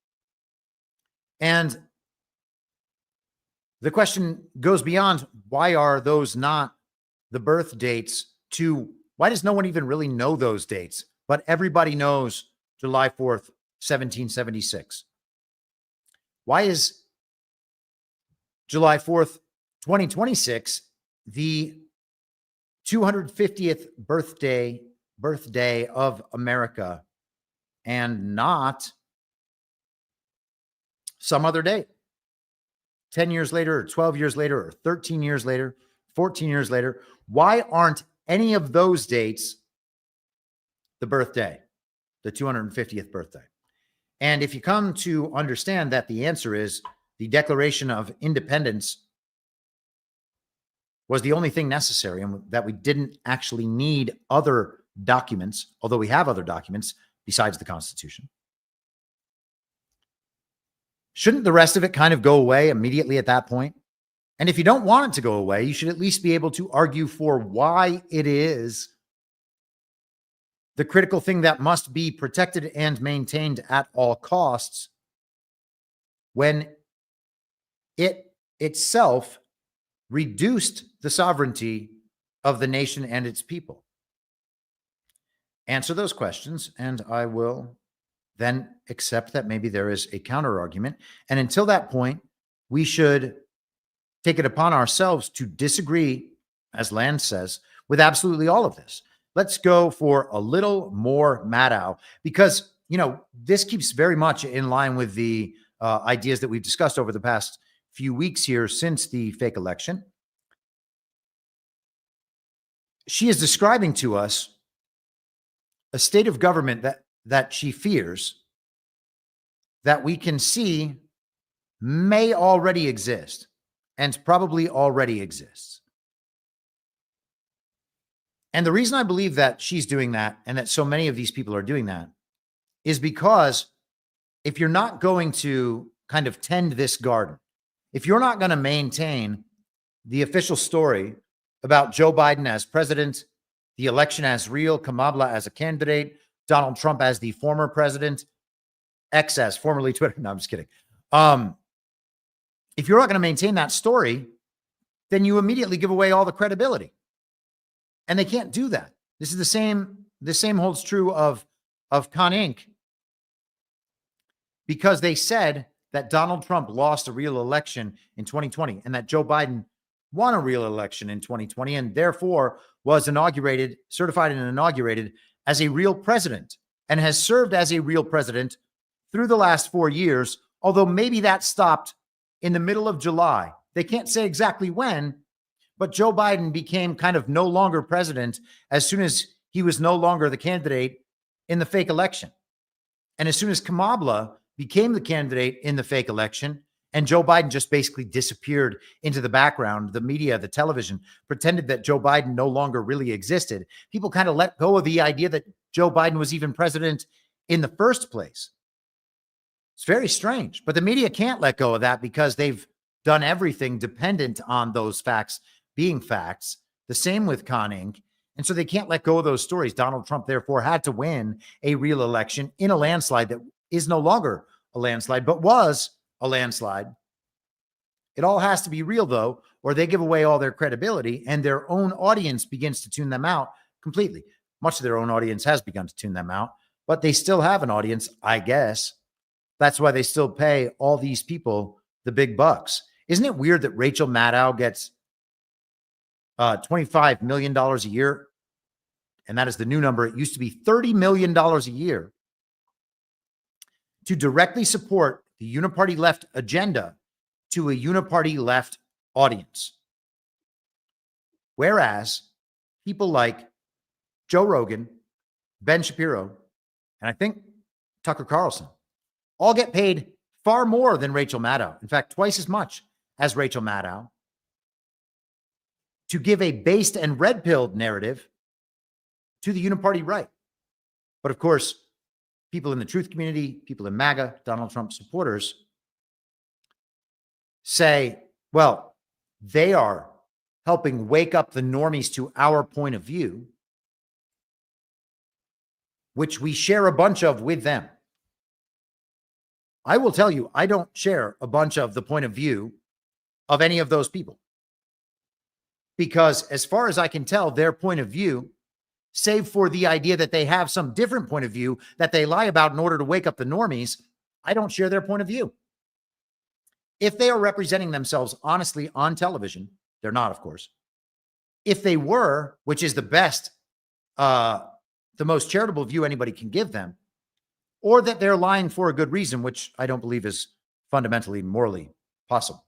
And the question goes beyond, why are those not the birth dates, to why does no one even really know those dates? But everybody knows July 4th, 1776. Why is July 4th, 2026 the 250th birthday of America and not some other date? 10 years later, or 12 years later, or 13 years later, 14 years later, why aren't any of those dates the birthday, the 250th birthday? And if you come to understand that the answer is the Declaration of Independence was the only thing necessary, and that we didn't actually need other documents, although we have other documents besides the Constitution, shouldn't the rest of it kind of go away immediately at that point? And if you don't want it to go away, you should at least be able to argue for why it is the critical thing that must be protected and maintained at all costs, when it itself reduced the sovereignty of the nation and its people. Answer those questions, and I will then accept that maybe there is a counter argument. And until that point, we should take it upon ourselves to disagree, as Land says, with absolutely all of this. Let's go for a little more Maddow, because, you know, this keeps very much in line with the ideas that we've discussed over the past few weeks here since the fake election. She is describing to us a state of government that she fears that we can see may already exist and probably already exists. And the reason I believe that she's doing that and that so many of these people are doing that is because if you're not going to kind of tend this garden, if you're not going to maintain the official story about Joe Biden as president, the election as real, Kamala as a candidate, Donald Trump as the former president, X as formerly Twitter. No, I'm just kidding. If you're not going to maintain that story, then you immediately give away all the credibility. And they can't do that. This is the same holds true of Con Inc. Because they said that Donald Trump lost a real election in 2020 and that Joe Biden won a real election in 2020 and therefore was inaugurated, certified and inaugurated as a real president and has served as a real president through the last 4 years, although maybe that stopped in the middle of July. They can't say exactly when, but Joe Biden became kind of no longer president as soon as he was no longer the candidate in the fake election. And as soon as Kamala became the candidate in the fake election, and Joe Biden just basically disappeared into the background, the media, the television pretended that Joe Biden no longer really existed. People kind of let go of the idea that Joe Biden was even president in the first place. It's very strange, but the media can't let go of that because they've done everything dependent on those facts being facts. The same with Con Inc. And so they can't let go of those stories. Donald Trump, therefore, had to win a real election in a landslide that is no longer a landslide, but was a landslide. It all has to be real, though, or they give away all their credibility and their own audience begins to tune them out completely. Much of their own audience has begun to tune them out, but they still have an audience, I guess. That's why they still pay all these people the big bucks. Isn't it weird that Rachel Maddow gets $25 million a year? And that is the new number. It used to be $30 million a year to directly support the uniparty left agenda to a uniparty left audience. Whereas people like Joe Rogan, Ben Shapiro, and I think Tucker Carlson all get paid far more than Rachel Maddow. In fact, twice as much as Rachel Maddow to give a based and red-pilled narrative to the uniparty right. But of course, people in the truth community, people in MAGA, Donald Trump supporters say, well, they are helping wake up the normies to our point of view, which we share a bunch of with them. I will tell you, I don't share a bunch of the point of view of any of those people. Because as far as I can tell, their point of view, save for the idea that they have some different point of view that they lie about in order to wake up the normies, I don't share their point of view. If they are representing themselves honestly on television, they're not, of course. If they were, which is the best, the most charitable view anybody can give them, or that they're lying for a good reason, which I don't believe is fundamentally morally possible.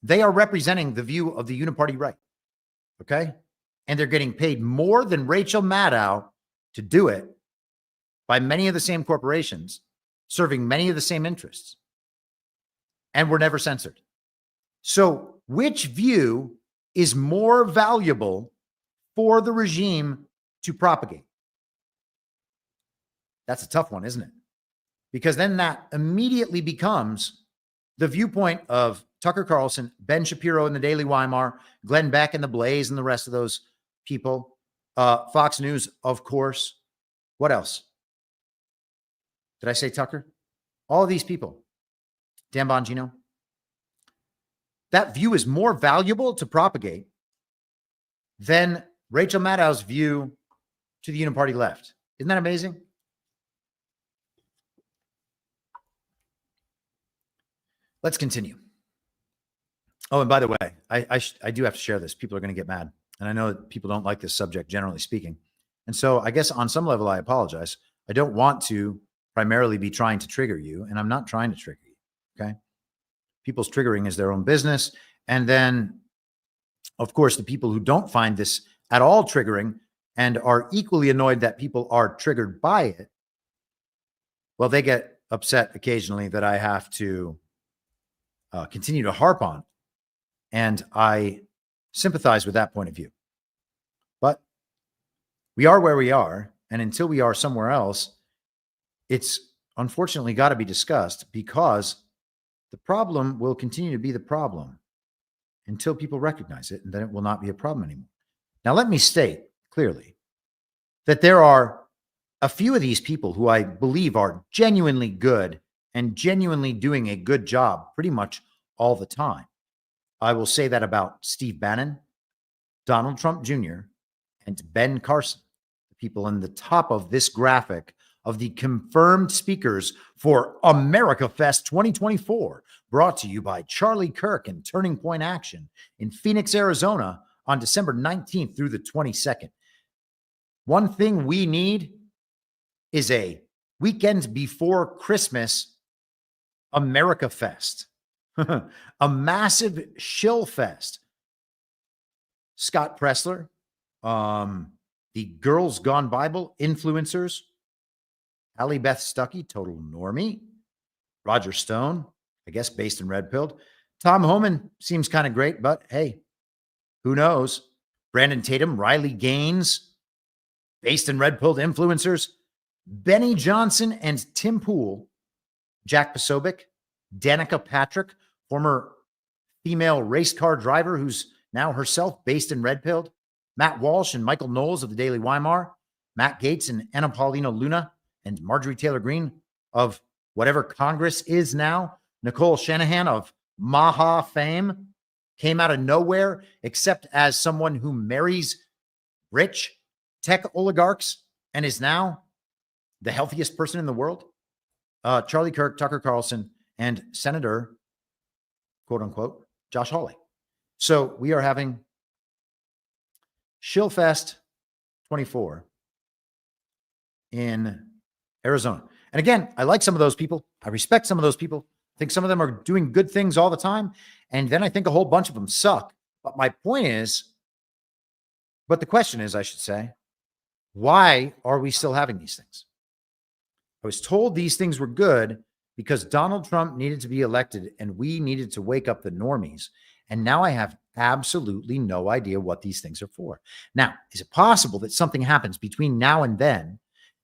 They are representing the view of the uniparty right. Okay? And they're getting paid more than Rachel Maddow to do it by many of the same corporations, serving many of the same interests. And we're never censored. So which view is more valuable for the regime to propagate? That's a tough one, isn't it? Because then that immediately becomes the viewpoint of Tucker Carlson, Ben Shapiro in the Daily Weimar, Glenn Beck and the Blaze and the rest of those people, Fox News, of course. What else? Did I say Tucker? All of these people. Dan Bongino. That view is more valuable to propagate than Rachel Maddow's view to the uniparty left. Isn't that amazing? Let's continue. Oh, and by the way, I do have to share this. People are going to get mad. And I know that people don't like this subject, generally speaking. And so I guess on some level, I apologize. I don't want to primarily be trying to trigger you, and I'm not trying to trigger you, okay? People's triggering is their own business. And then, of course, the people who don't find this at all triggering and are equally annoyed that people are triggered by it, well, they get upset occasionally that I have to continue to harp on. And I sympathize with that point of view. But we are where we are. And until we are somewhere else, it's unfortunately got to be discussed, because the problem will continue to be the problem until people recognize it, and then it will not be a problem anymore. Now, let me state clearly that there are a few of these people who I believe are genuinely good and genuinely doing a good job pretty much all the time. I will say that about Steve Bannon, Donald Trump Jr., and Ben Carson, the people in the top of this graphic of the confirmed speakers for America Fest 2024, brought to you by Charlie Kirk and Turning Point Action in Phoenix, Arizona on December 19th through the 22nd. One thing we need is a weekend before Christmas America Fest, a massive shill fest. Scott Pressler, the Girls Gone Bible influencers, Allie Beth Stuckey, total normie, Roger Stone, I guess based in Red Pilled. Tom Homan seems kind of great, but hey, who knows? Brandon Tatum, Riley Gaines, based in Red Pilled influencers, Benny Johnson and Tim Pool, Jack Posobiec, Danica Patrick, former female race car driver who's now herself based in Red Pilled, Matt Walsh and Michael Knowles of the Daily Weimar, Matt Gaetz and Anna Paulina Luna, and Marjorie Taylor Greene of whatever Congress is now, Nicole Shanahan of Maha fame, came out of nowhere except as someone who marries rich tech oligarchs and is now the healthiest person in the world. Charlie Kirk, Tucker Carlson, and Senator, quote unquote, Josh Hawley. So we are having Shillfest 24 in Arizona. And again, I like some of those people. I respect some of those people. I think some of them are doing good things all the time. And then I think a whole bunch of them suck. But my point is, but the question is, I should say, why are we still having these things? I was told these things were good because Donald Trump needed to be elected and we needed to wake up the normies. And now I have absolutely no idea what these things are for. Now, is it possible that something happens between now and then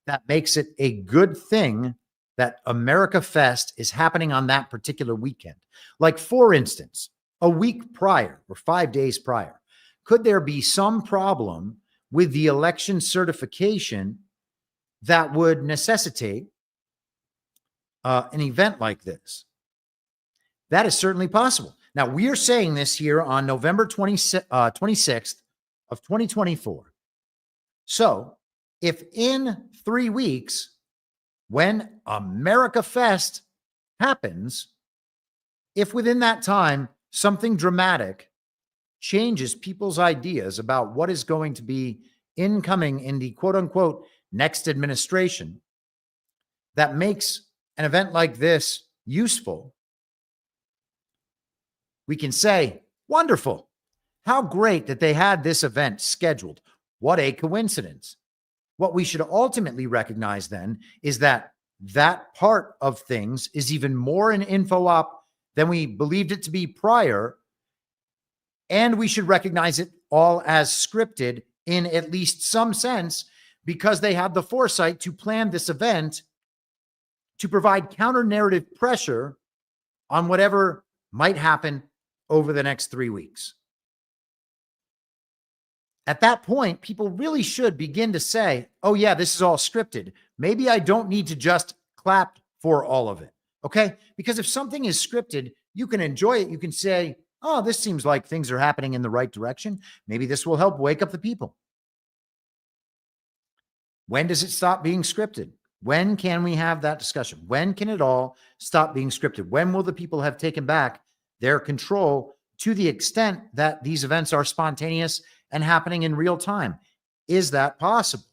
that makes it a good thing that America Fest is happening on that particular weekend? Like, for instance, a week prior or 5 days prior, could there be some problem with the election certification that would necessitate an event like this? That is certainly possible. Now, we are saying this here on November 26th of 2024. So if in 3 weeks, when America Fest happens, if within that time something dramatic changes people's ideas about what is going to be incoming in the quote unquote next administration that makes an event like this useful, we can say, wonderful. How great that they had this event scheduled. What a coincidence. What we should ultimately recognize then is that that part of things is even more an info op than we believed it to be prior. And we should recognize it all as scripted in at least some sense, because they had the foresight to plan this event to provide counter narrative pressure on whatever might happen over the next 3 weeks. At that point, people really should begin to say, oh yeah, this is all scripted. Maybe I don't need to just clap for all of it. Okay? Because if something is scripted, you can enjoy it. You can say, oh, this seems like things are happening in the right direction. Maybe this will help wake up the people. When does it stop being scripted? When can we have that discussion? When can it all stop being scripted? When will the people have taken back their control to the extent that these events are spontaneous and happening in real time? Is that possible?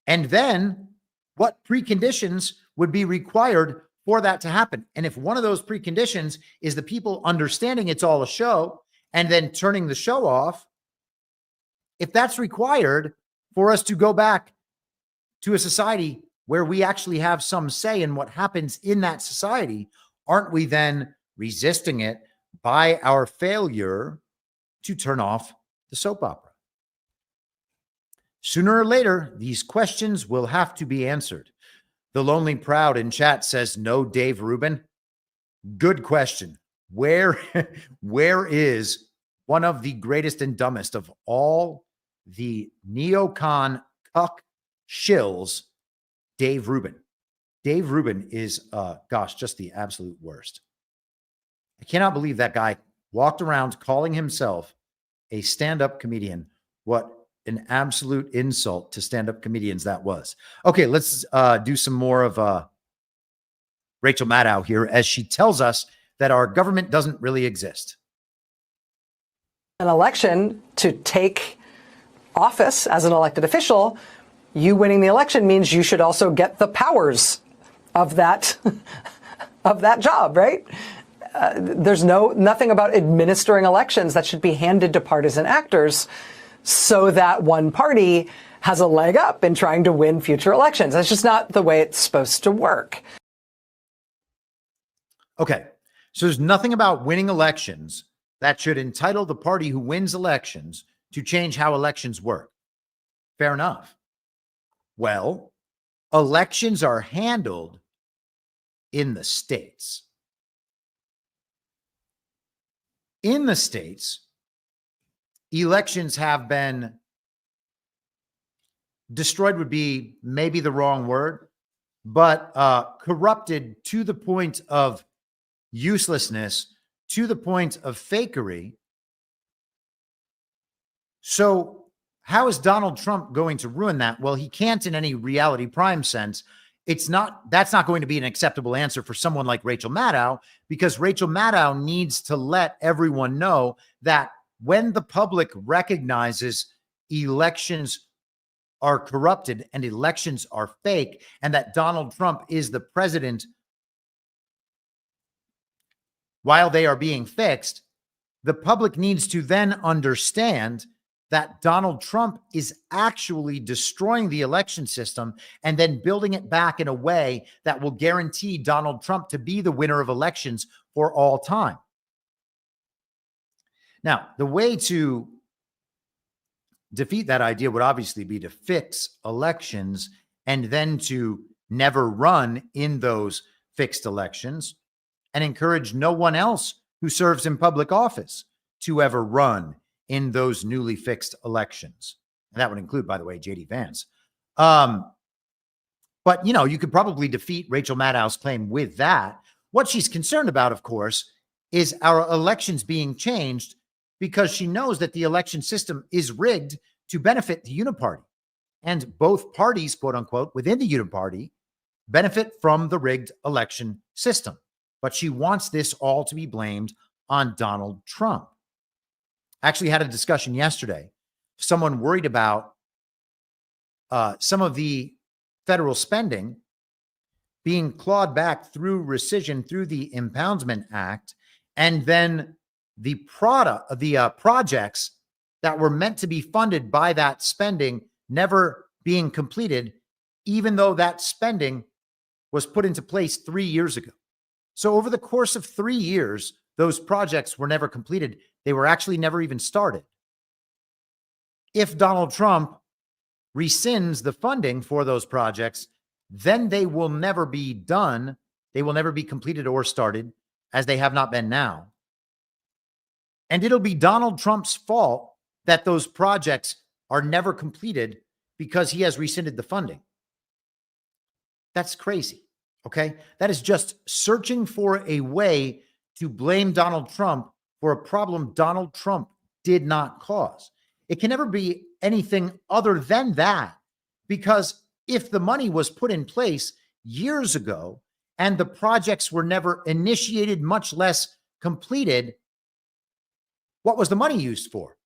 And then what preconditions would be required for that to happen? And if one of those preconditions is the people understanding it's all a show and then turning the show off, if that's required for us to go back to a society where we actually have some say in what happens in that society, aren't we then resisting it by our failure to turn off the soap opera? Sooner or later, these questions will have to be answered. The Lonely Proud in chat says, no, Dave Rubin. Good question. Where is one of the greatest and dumbest of all the neocon cuck shills, Dave Rubin? Dave Rubin is, just the absolute worst. I cannot believe that guy walked around calling himself a stand-up comedian. What an absolute insult to stand-up comedians that was. Okay, let's do some more of Rachel Maddow here as she tells us that our government doesn't really exist. An election to take office as an elected official, you winning the election means you should also get the powers of that job, right? There's nothing about administering elections that should be handed to partisan actors. so that one party has a leg up in trying to win future elections. That's just not the way it's supposed to work. Okay, so there's nothing about winning elections that should entitle the party who wins elections to change how elections work. Fair enough. Well, elections are handled in the states. In the states, elections have been destroyed, would be maybe the wrong word, but corrupted to the point of uselessness, to the point of fakery. So how is Donald Trump going to ruin that? Well, he can't in any reality prime sense. That's not going to be an acceptable answer for someone like Rachel Maddow, because Rachel Maddow needs to let everyone know that when the public recognizes elections are corrupted and elections are fake, and that Donald Trump is the president while they are being fixed, the public needs to then understand that Donald Trump is actually destroying the election system and then building it back in a way that will guarantee Donald Trump to be the winner of elections for all time. Now, the way to defeat that idea would obviously be to fix elections and then to never run in those fixed elections and encourage no one else who serves in public office to ever run in those newly fixed elections. And that would include, by the way, J.D. Vance. But, you know, you could probably defeat Rachel Maddow's claim with that. What she's concerned about, of course, is our elections being changed because she knows that the election system is rigged to benefit the uniparty. And both parties, quote unquote, within the uniparty benefit from the rigged election system. But she wants this all to be blamed on Donald Trump. I actually had a discussion yesterday. Someone worried about some of the federal spending being clawed back through rescission, through the Impoundment Act, and then the projects that were meant to be funded by that spending never being completed, even though that spending was put into place 3 years ago. So over the course of 3 years, those projects were never completed. They were actually never even started. If Donald Trump rescinds the funding for those projects, then they will never be done. They will never be completed or started, as they have not been now. And it'll be Donald Trump's fault that those projects are never completed because he has rescinded the funding. That's crazy, okay? That is just searching for a way to blame Donald Trump for a problem Donald Trump did not cause. It can never be anything other than that, because if the money was put in place years ago and the projects were never initiated, much less completed, what was the money used for?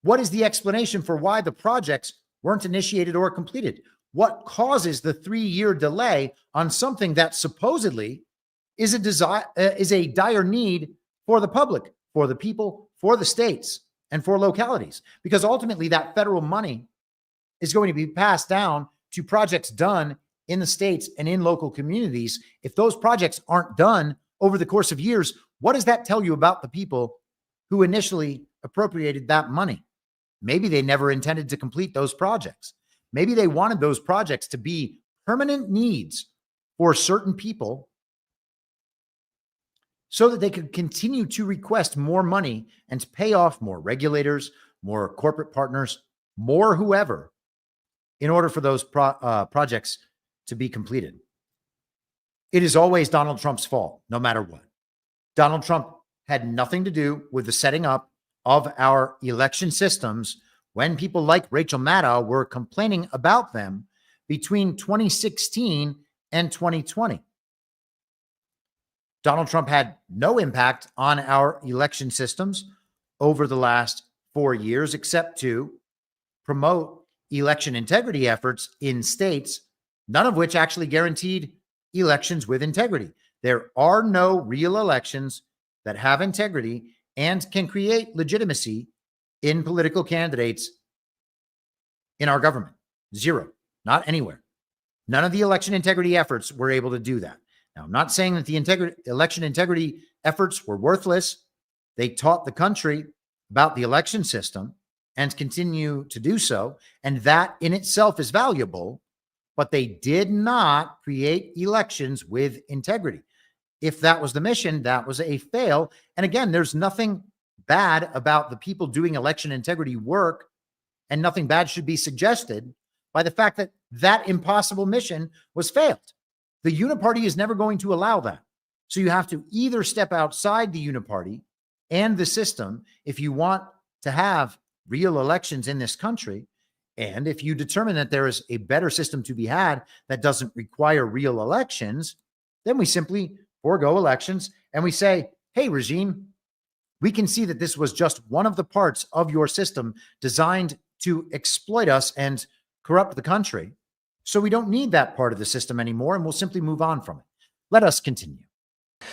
What is the explanation for why the projects weren't initiated or completed? What causes the 3-year delay on something that supposedly is a dire need for the public, for the people, for the states, and for localities? Because ultimately that federal money is going to be passed down to projects done in the states and in local communities. If those projects aren't done over the course of years, what does that tell you about the people who initially appropriated that money? Maybe they never intended to complete those projects. Maybe they wanted those projects to be permanent needs for certain people so that they could continue to request more money and to pay off more regulators, more corporate partners, more whoever, in order for those projects to be completed. It is always Donald Trump's fault, no matter what. Donald Trump had nothing to do with the setting up of our election systems when people like Rachel Maddow were complaining about them between 2016 and 2020. Donald Trump had no impact on our election systems over the last 4 years, except to promote election integrity efforts in states, none of which actually guaranteed elections with integrity. There are no real elections that have integrity and can create legitimacy in political candidates in our government. Zero. Not anywhere. None of the election integrity efforts were able to do that. Now, I'm not saying that the election integrity efforts were worthless. They taught the country about the election system and continue to do so. And that in itself is valuable, but they did not create elections with integrity. If that was the mission, that was a fail. And again, there's nothing bad about the people doing election integrity work, and nothing bad should be suggested by the fact that that impossible mission was failed. The uniparty is never going to allow that. So you have to either step outside the uniparty and the system if you want to have real elections in this country. And if you determine that there is a better system to be had that doesn't require real elections, then we simply forego elections and we say, hey, regime, we can see that this was just one of the parts of your system designed to exploit us and corrupt the country. So we don't need that part of the system anymore, and we'll simply move on from it. Let us continue.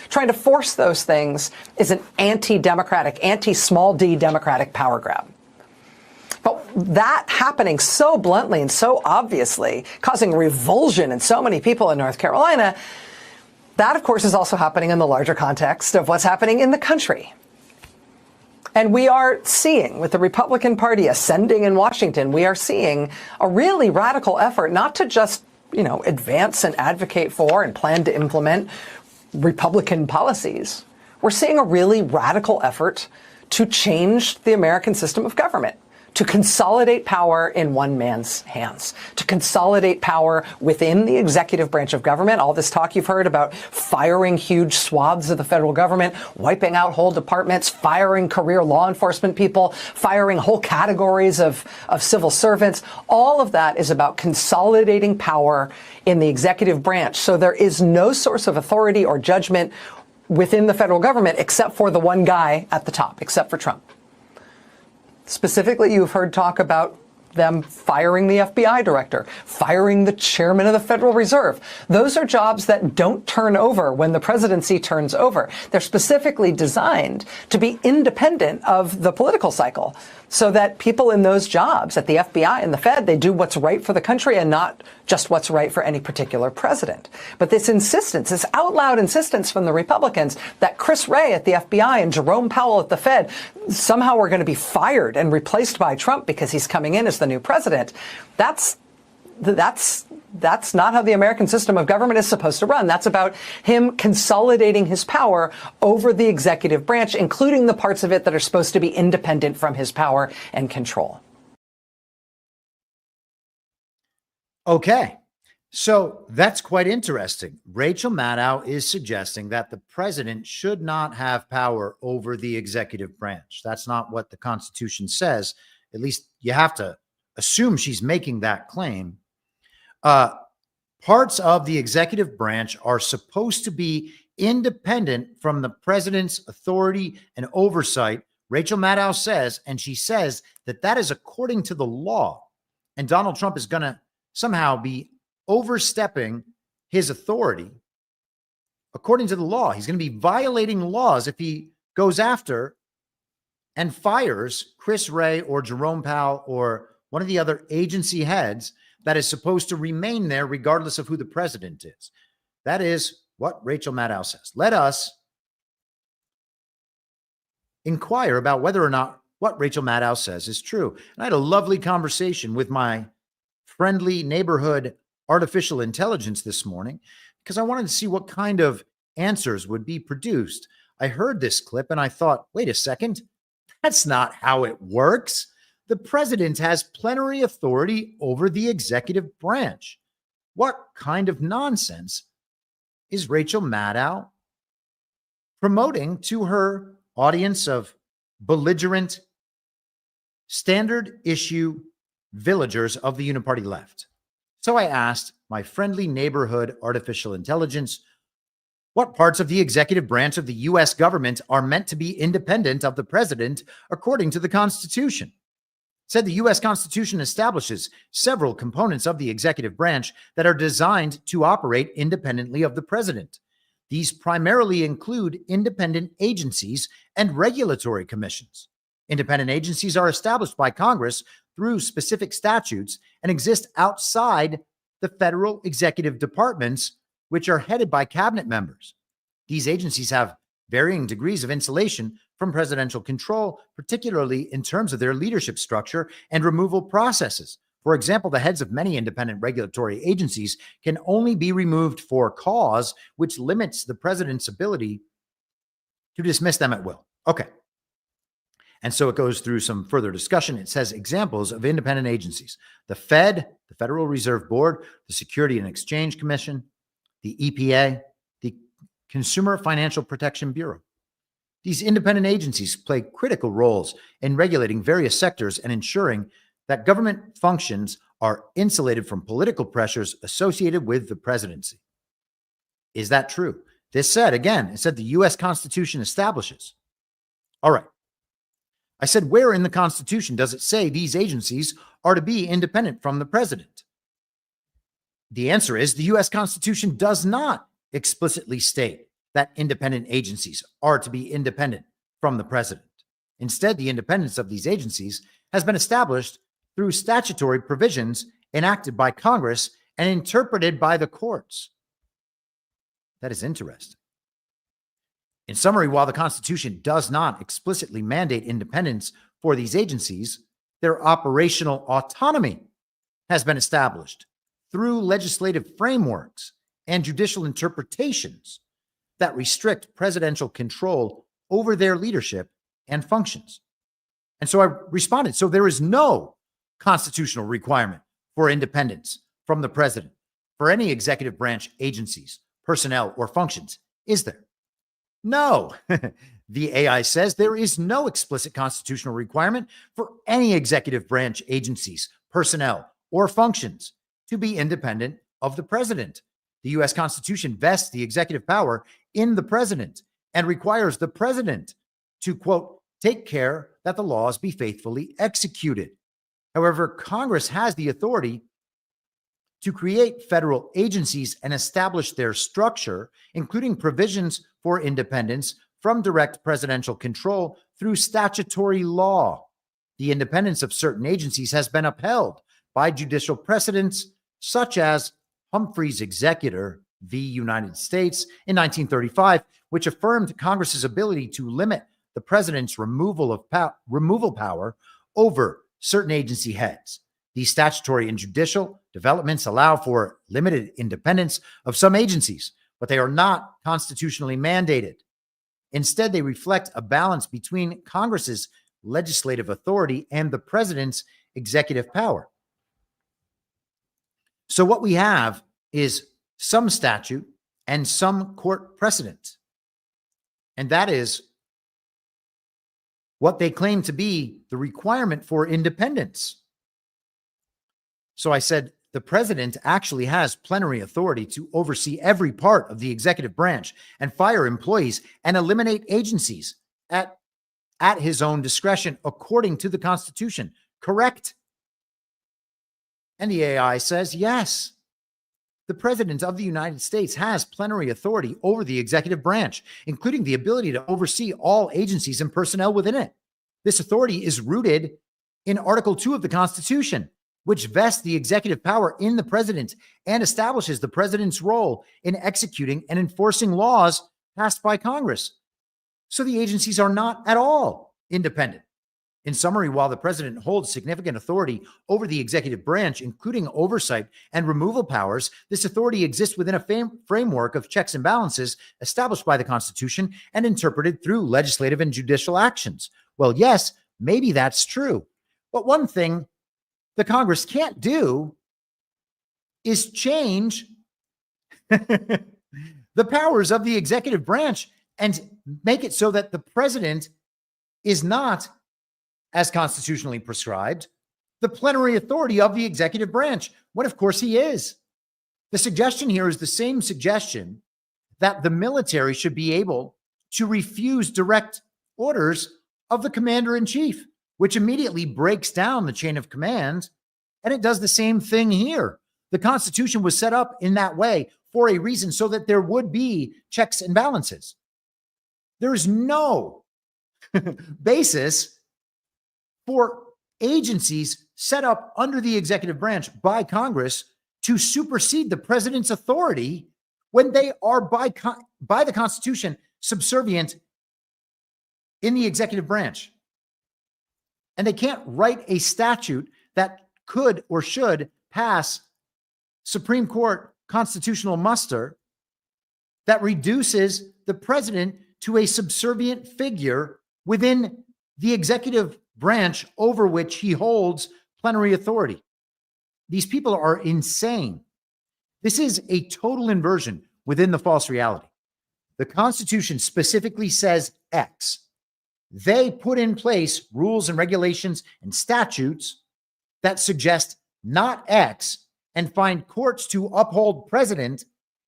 Trying to force those things is an anti-democratic, anti-small d democratic power grab. But that happening so bluntly and so obviously, causing revulsion in so many people in North Carolina, that, of course, is also happening in the larger context of what's happening in the country. And we are seeing, with the Republican Party ascending in Washington, we are seeing a really radical effort not to just, advance and advocate for and plan to implement Republican policies. We're seeing a really radical effort to change the American system of government, to consolidate power in one man's hands, to consolidate power within the executive branch of government. All this talk you've heard about firing huge swaths of the federal government, wiping out whole departments, firing career law enforcement people, firing whole categories of civil servants. All of that is about consolidating power in the executive branch. So there is no source of authority or judgment within the federal government except for the one guy at the top, except for Trump. Specifically, you've heard talk about them firing the FBI director, firing the chairman of the Federal Reserve. Those are jobs that don't turn over when the presidency turns over. They're specifically designed to be independent of the political cycle so that people in those jobs at the FBI and the Fed, they do what's right for the country and not just what's right for any particular president. But this insistence, this out loud insistence from the Republicans that Chris Wray at the FBI and Jerome Powell at the Fed somehow are going to be fired and replaced by Trump because he's coming in as the new president, that's not how the American system of government is supposed to run. That's about him consolidating his power over the executive branch, including the parts of it that are supposed to be independent from his power and control. Okay, so that's quite interesting. Rachel Maddow is suggesting that the president should not have power over the executive branch. That's not what the Constitution says. At least you have to assume she's making that claim. Parts of the executive branch are supposed to be independent from the president's authority and oversight, Rachel Maddow says, and she says that that is according to the law. And Donald Trump is going to somehow be overstepping his authority. According to the law, he's going to be violating laws if he goes after and fires Chris Wray or Jerome Powell or one of the other agency heads that is supposed to remain there regardless of who the president is. That is what Rachel Maddow says. Let us inquire about whether or not what Rachel Maddow says is true. And I had a lovely conversation with my friendly neighborhood artificial intelligence this morning because I wanted to see what kind of answers would be produced. I heard this clip and I thought, wait a second, that's not how it works. The president has plenary authority over the executive branch. What kind of nonsense is Rachel Maddow promoting to her audience of belligerent, standard issue villagers of the uniparty left? So I asked my friendly neighborhood artificial intelligence, what parts of the executive branch of the U.S. government are meant to be independent of the president according to the Constitution? Said the U.S. Constitution establishes several components of the executive branch that are designed to operate independently of the president. These primarily include independent agencies and regulatory commissions. Independent agencies are established by Congress through specific statutes and exist outside the federal executive departments, which are headed by cabinet members. These agencies have varying degrees of insulation from presidential control, particularly in terms of their leadership structure and removal processes. For example, the heads of many independent regulatory agencies can only be removed for cause, which limits the president's ability to dismiss them at will. Okay. And so it goes through some further discussion. It says examples of independent agencies: the Fed, the Federal Reserve Board, the Security and Exchange Commission, the EPA, the Consumer Financial Protection Bureau. These independent agencies play critical roles in regulating various sectors and ensuring that government functions are insulated from political pressures associated with the presidency. Is that true? This said, again, it said the U.S. Constitution establishes. All right. I said, where in the Constitution does it say these agencies are to be independent from the president? The answer is the U.S. Constitution does not explicitly state that independent agencies are to be independent from the president. Instead, the independence of these agencies has been established through statutory provisions enacted by Congress and interpreted by the courts. That is interesting. In summary, while the Constitution does not explicitly mandate independence for these agencies, their operational autonomy has been established through legislative frameworks and judicial interpretations that restrict presidential control over their leadership and functions. And so I responded, so there is no constitutional requirement for independence from the president for any executive branch agencies, personnel, or functions, is there? No. The AI says there is no explicit constitutional requirement for any executive branch agencies, personnel, or functions to be independent of the president. The U.S. Constitution vests the executive power in the president and requires the president to, quote, take care that the laws be faithfully executed. However, Congress has the authority to create federal agencies and establish their structure, including provisions for independence from direct presidential control through statutory law. The independence of certain agencies has been upheld by judicial precedents, such as Humphrey's Gettr v. United States in 1935, which affirmed Congress's ability to limit the president's removal power over certain agency heads. These statutory and judicial developments allow for limited independence of some agencies, but they are not constitutionally mandated. Instead, they reflect a balance between Congress's legislative authority and the president's executive power. So what we have is some statute and some court precedent. And that is what they claim to be the requirement for independence. So I said, the president actually has plenary authority to oversee every part of the executive branch and fire employees and eliminate agencies at his own discretion according to the Constitution. Correct? And the AI says, yes, the president of the United States has plenary authority over the executive branch, including the ability to oversee all agencies and personnel within it. This authority is rooted in Article 2 of the Constitution, which vests the executive power in the president and establishes the president's role in executing and enforcing laws passed by Congress. So the agencies are not at all independent. In summary, while the president holds significant authority over the executive branch, including oversight and removal powers, this authority exists within a framework of checks and balances established by the Constitution and interpreted through legislative and judicial actions. Well, yes, maybe that's true. But one thing the Congress can't do is change the powers of the executive branch and make it so that the president is not, as constitutionally prescribed, the plenary authority of the executive branch, when of course he is. The suggestion here is the same suggestion that the military should be able to refuse direct orders of the commander-in-chief, which immediately breaks down the chain of command. And it does the same thing here. The Constitution was set up in that way for a reason, so that there would be checks and balances. There is no basis for agencies set up under the executive branch by Congress to supersede the president's authority when they are by the Constitution subservient in the executive branch. And they can't write a statute that could or should pass Supreme Court constitutional muster that reduces the president to a subservient figure within the executive branch over which he holds plenary authority. These people are insane. This is a total inversion within the false reality. The Constitution specifically says X. They put in place rules and regulations and statutes that suggest not X and find courts to uphold precedent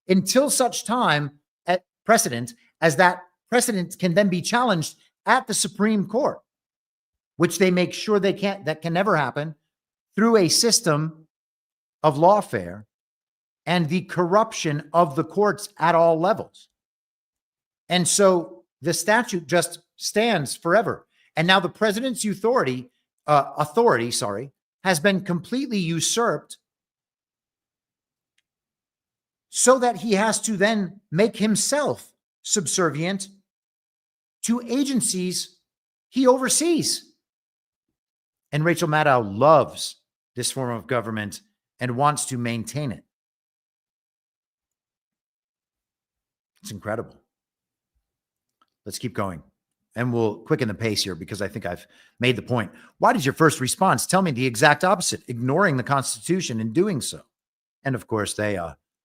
until such time at precedent as that precedent can then be challenged at the Supreme Court, which they make sure that can never happen through a system of lawfare and the corruption of the courts at all levels. And so the statute just stands forever. And now the president's authority has been completely usurped so that he has to then make himself subservient to agencies he oversees. And Rachel Maddow loves this form of government and wants to maintain it. It's incredible. Let's keep going. And we'll quicken the pace here because I think I've made the point. Why did your first response tell me the exact opposite, ignoring the Constitution in doing so? And of course, they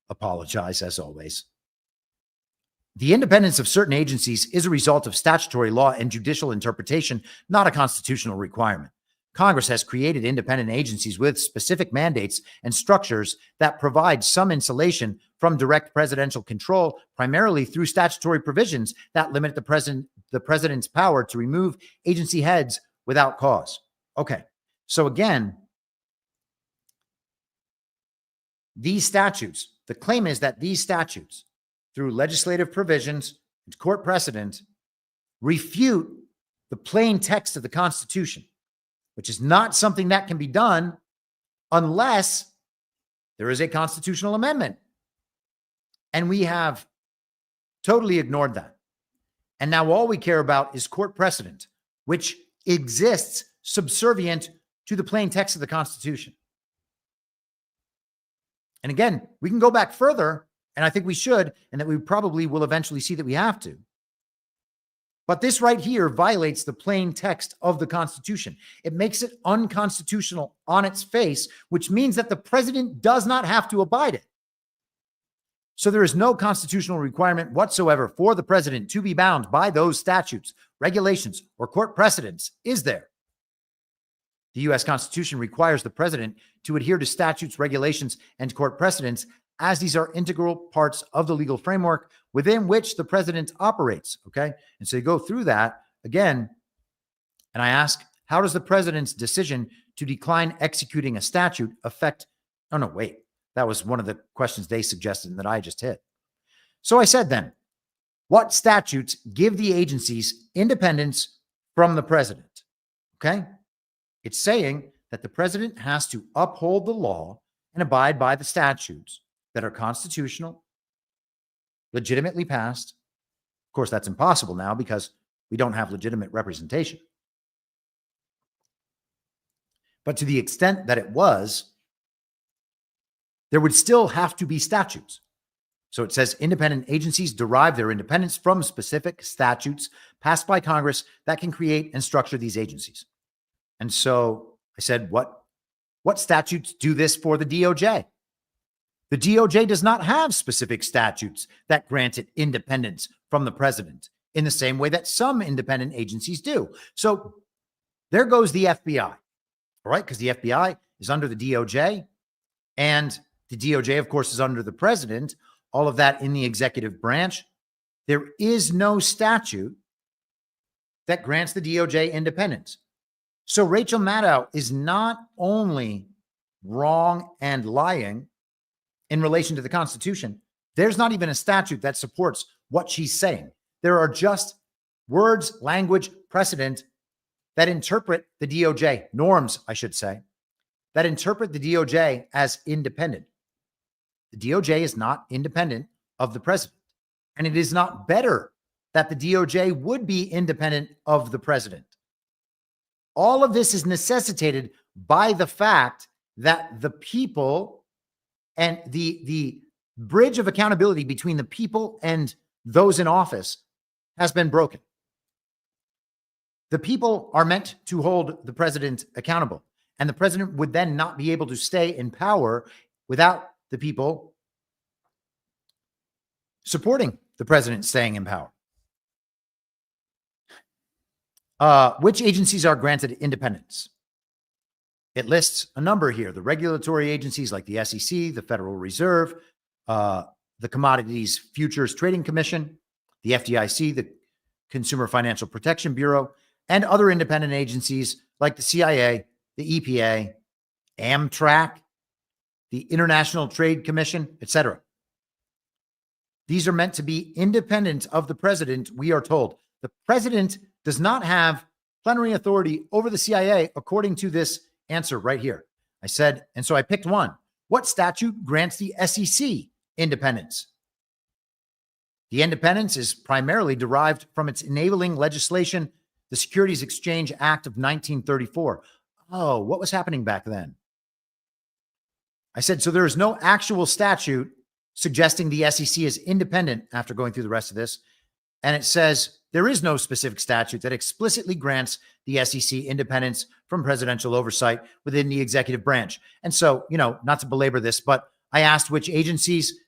apologize as always. The independence of certain agencies is a result of statutory law and judicial interpretation, not a constitutional requirement. Congress has created independent agencies with specific mandates and structures that provide some insulation from direct presidential control, primarily through statutory provisions that limit the president's power to remove agency heads without cause. Okay, so again, these statutes, the claim is that these statutes, through legislative provisions and court precedent, refute the plain text of the Constitution, which is not something that can be done unless there is a constitutional amendment. And we have totally ignored that. And now all we care about is court precedent, which exists subservient to the plain text of the Constitution. And again, we can go back further, and I think we should, and that we probably will eventually see that we have to. But this right here violates the plain text of the Constitution. It makes it unconstitutional on its face, which means that the president does not have to abide it. So there is no constitutional requirement whatsoever for the president to be bound by those statutes, regulations, or court precedents, is there? The U.S. Constitution requires the president to adhere to statutes, regulations, and court precedents, as these are integral parts of the legal framework within which the president operates, okay? And so you go through that again, and I ask, how does the president's decision to decline executing a statute affect, oh no, wait, that was one of the questions they suggested and that I just hit. So I said then, what statutes give the agencies independence from the president, okay? It's saying that the president has to uphold the law and abide by the statutes that are constitutional, legitimately passed. Of course, that's impossible now because we don't have legitimate representation. But to the extent that it was, there would still have to be statutes. So it says independent agencies derive their independence from specific statutes passed by Congress that can create and structure these agencies. And so I said, what statutes do this for the DOJ? The DOJ does not have specific statutes that grant it independence from the president in the same way that some independent agencies do. So there goes the FBI, all right? Because the FBI is under the DOJ, and the DOJ, of course, is under the president, all of that in the executive branch. There is no statute that grants the DOJ independence. So Rachel Maddow is not only wrong and lying in relation to the Constitution, there's not even a statute that supports what she's saying. There are just words, language, precedent that interpret the DOJ, norms, I should say, that interpret the DOJ as independent. The DOJ is not independent of the president. And it is not better that the DOJ would be independent of the president. All of this is necessitated by the fact that the people and the bridge of accountability between the people and those in office has been broken. The people are meant to hold the president accountable, and the president would then not be able to stay in power without the people supporting the president staying in power. Which agencies are granted independence? It lists a number here. The regulatory agencies like the SEC, the Federal Reserve, the Commodities Futures Trading Commission, the FDIC, the Consumer Financial Protection Bureau, and other independent agencies like the CIA, the EPA, Amtrak, the International Trade Commission, etc. These are meant to be independent of the president, we are told. The president does not have plenary authority over the CIA, according to this answer right here. I said, and so I picked one. What statute grants the SEC independence? The independence is primarily derived from its enabling legislation, the Securities Exchange Act of 1934. Oh, what was happening back then? I said, so there is no actual statute suggesting the SEC is independent after going through the rest of this. And it says there is no specific statute that explicitly grants the SEC independence from presidential oversight within the executive branch. And so, not to belabor this, but I asked which agencies.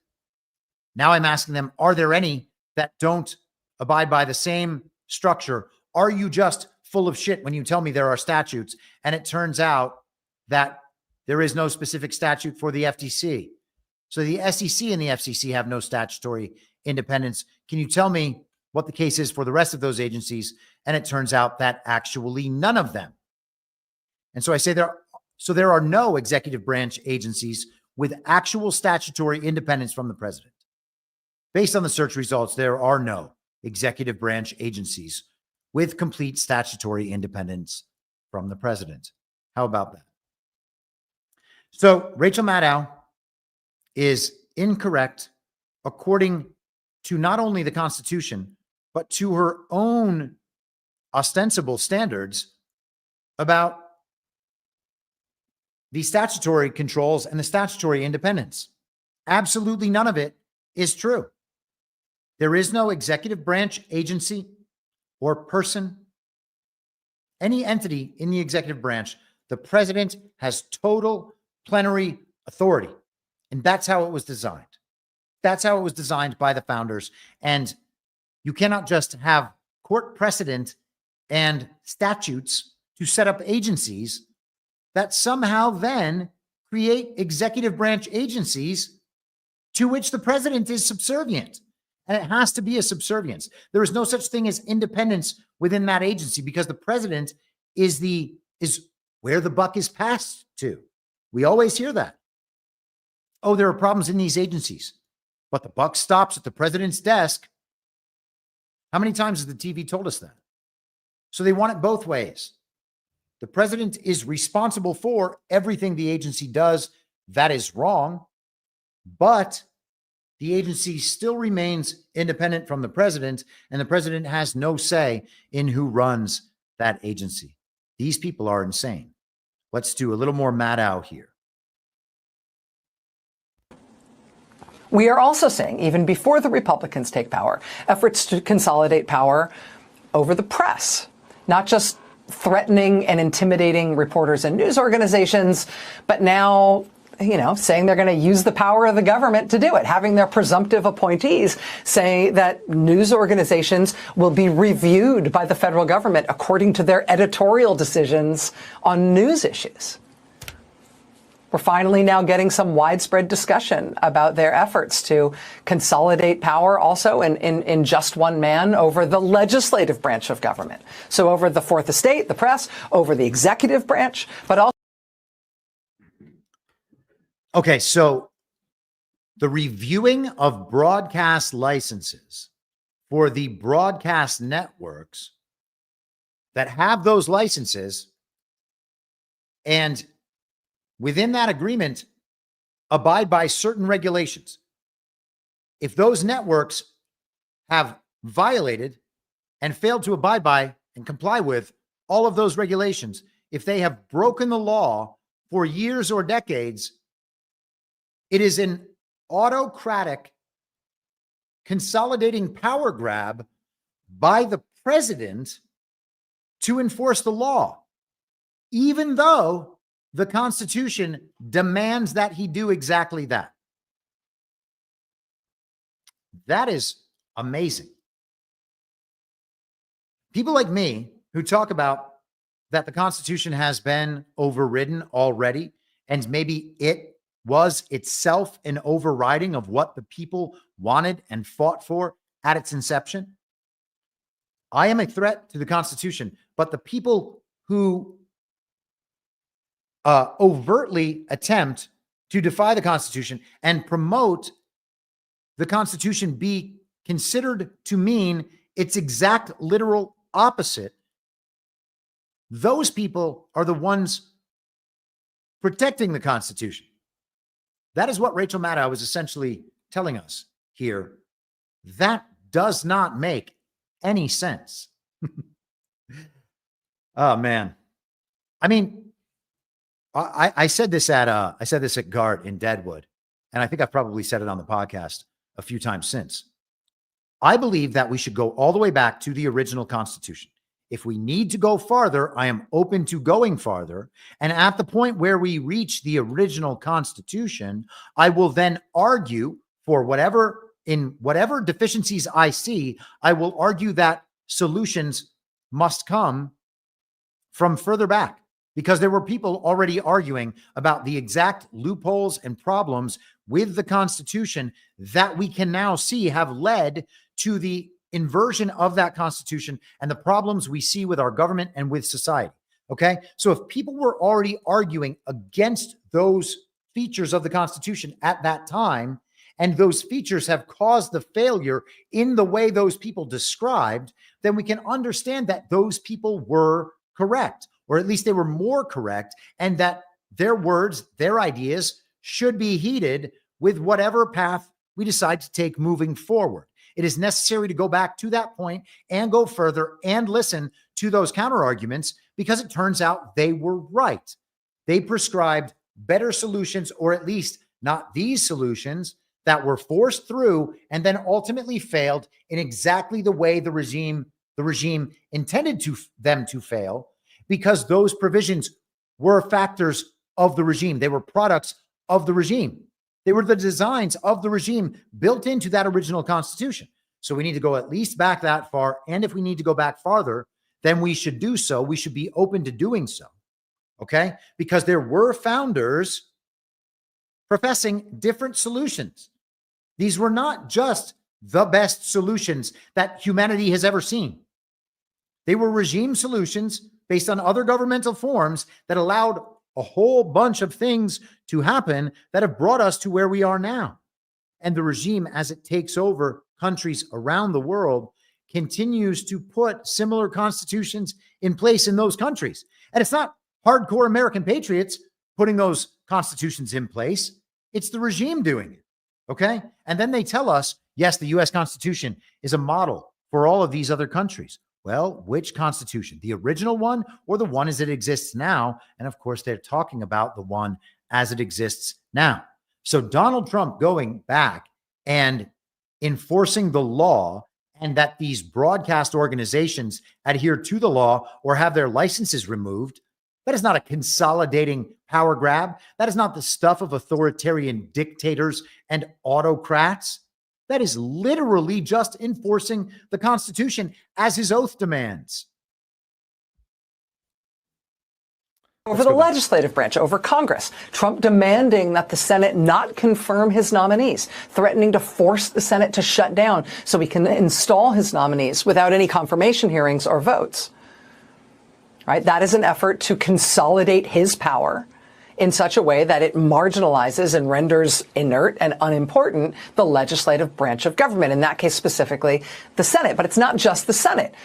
Now I'm asking them, are there any that don't abide by the same structure? Are you just full of shit when you tell me there are statutes? And it turns out that there is no specific statute for the FTC. So the SEC and the FCC have no statutory independence. Can you tell me what the case is for the rest of those agencies? And it turns out that actually none of them. And so I say there are no executive branch agencies with actual statutory independence from the president. Based on the search results, there are no executive branch agencies with complete statutory independence from the president. How about that? So Rachel Maddow is incorrect according to not only the Constitution, but to her own ostensible standards about the statutory controls and the statutory independence. Absolutely none of it is true. There is no executive branch agency or person, any entity in the executive branch. The president has total plenary authority. And that's how it was designed. That's how it was designed by the founders. And you cannot just have court precedent and statutes to set up agencies that somehow then create executive branch agencies to which the president is subservient. And it has to be a subservience. There is no such thing as independence within that agency because the president is where the buck is passed to. We always hear that. Oh, there are problems in these agencies, but the buck stops at the president's desk. How many times has the TV told us that? So they want it both ways. The president is responsible for everything the agency does. That is wrong, but the agency still remains independent from the president, and the president has no say in who runs that agency. These people are insane. Let's do a little more Maddow here. We are also seeing, even before the Republicans take power, efforts to consolidate power over the press, not just threatening and intimidating reporters and news organizations, but now, saying they're going to use the power of the government to do it, having their presumptive appointees say that news organizations will be reviewed by the federal government according to their editorial decisions on news issues. We're finally now getting some widespread discussion about their efforts to consolidate power also in just one man over the legislative branch of government. So over the fourth estate, the press, over the executive branch, but also. Okay, so the reviewing of broadcast licenses for the broadcast networks that have those licenses, and within that agreement, abide by certain regulations. If those networks have violated and failed to abide by and comply with all of those regulations, if they have broken the law for years or decades, it is an autocratic, consolidating power grab by the president to enforce the law, even though the Constitution demands that he do exactly that. That is amazing. People like me who talk about that the Constitution has been overridden already, and maybe it was itself an overriding of what the people wanted and fought for at its inception. I am a threat to the Constitution, but the people who overtly attempt to defy the Constitution and promote the Constitution be considered to mean its exact literal opposite, those people are the ones protecting the Constitution. That is what Rachel Maddow was essentially telling us here. That does not make any sense. Oh man. I mean, I said this at Gart in Deadwood, and I think I've probably said it on the podcast a few times since. I believe that we should go all the way back to the original Constitution. If we need to go farther, I am open to going farther. And at the point where we reach the original Constitution, I will then argue for whatever deficiencies I see, I will argue that solutions must come from further back, because there were people already arguing about the exact loopholes and problems with the Constitution that we can now see have led to the inversion of that Constitution and the problems we see with our government and with society. Okay. So if people were already arguing against those features of the Constitution at that time, and those features have caused the failure in the way those people described, then we can understand that those people were correct, or at least they were more correct, and that their words, their ideas should be heeded with whatever path we decide to take moving forward. It is necessary to go back to that point and go further and listen to those counter arguments, because it turns out they were right. They prescribed better solutions, or at least not these solutions that were forced through and then ultimately failed in exactly the way the regime intended them to fail, because those provisions were factors of the regime. They were products of the regime. They were the designs of the regime built into that original Constitution. So we need to go at least back that far. And if we need to go back farther, then we should do so. We should be open to doing so. Okay? Because there were founders professing different solutions. These were not just the best solutions that humanity has ever seen. They were regime solutions based on other governmental forms that allowed a whole bunch of things to happen that have brought us to where we are now. And the regime, as it takes over countries around the world, continues to put similar constitutions in place in those countries. And it's not hardcore American patriots putting those constitutions in place. It's the regime doing it. Okay? And then they tell us, yes, the US Constitution is a model for all of these other countries. Well, which Constitution? The original one or the one as it exists now? And of course, they're talking about the one as it exists now. So Donald Trump going back and enforcing the law, and that these broadcast organizations adhere to the law or have their licenses removed, that is not a consolidating power grab. That is not the stuff of authoritarian dictators and autocrats. That is literally just enforcing the Constitution as his oath demands. Over the legislative branch, over Congress, Trump demanding that the Senate not confirm his nominees, threatening to force the Senate to shut down so he can install his nominees without any confirmation hearings or votes. Right? That is an effort to consolidate his power in such a way that it marginalizes and renders inert and unimportant the legislative branch of government, in that case specifically the Senate. But it's not just the Senate.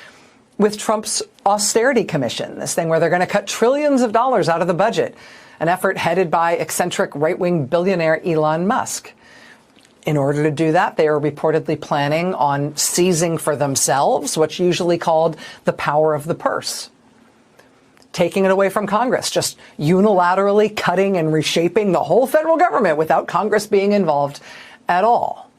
with Trump's austerity commission, this thing where they're going to cut trillions of dollars out of the budget, an effort headed by eccentric right-wing billionaire Elon Musk. In order to do that, they are reportedly planning on seizing for themselves what's usually called the power of the purse, taking it away from Congress, just unilaterally cutting and reshaping the whole federal government without Congress being involved at all.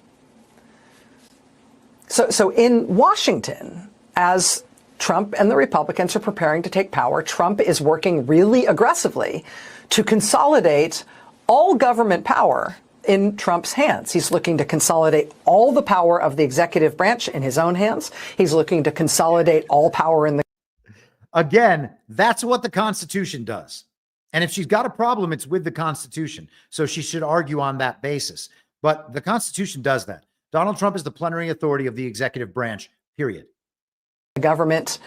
So in Washington, as Trump and the Republicans are preparing to take power, Trump is working really aggressively to consolidate all government power in Trump's hands. He's looking to consolidate all the power of the executive branch in his own hands. He's looking to consolidate all power in the... Again, that's what the Constitution does. And if she's got a problem, it's with the Constitution. So she should argue on that basis. But the Constitution does that. Donald Trump is the plenary authority of the executive branch, period. Government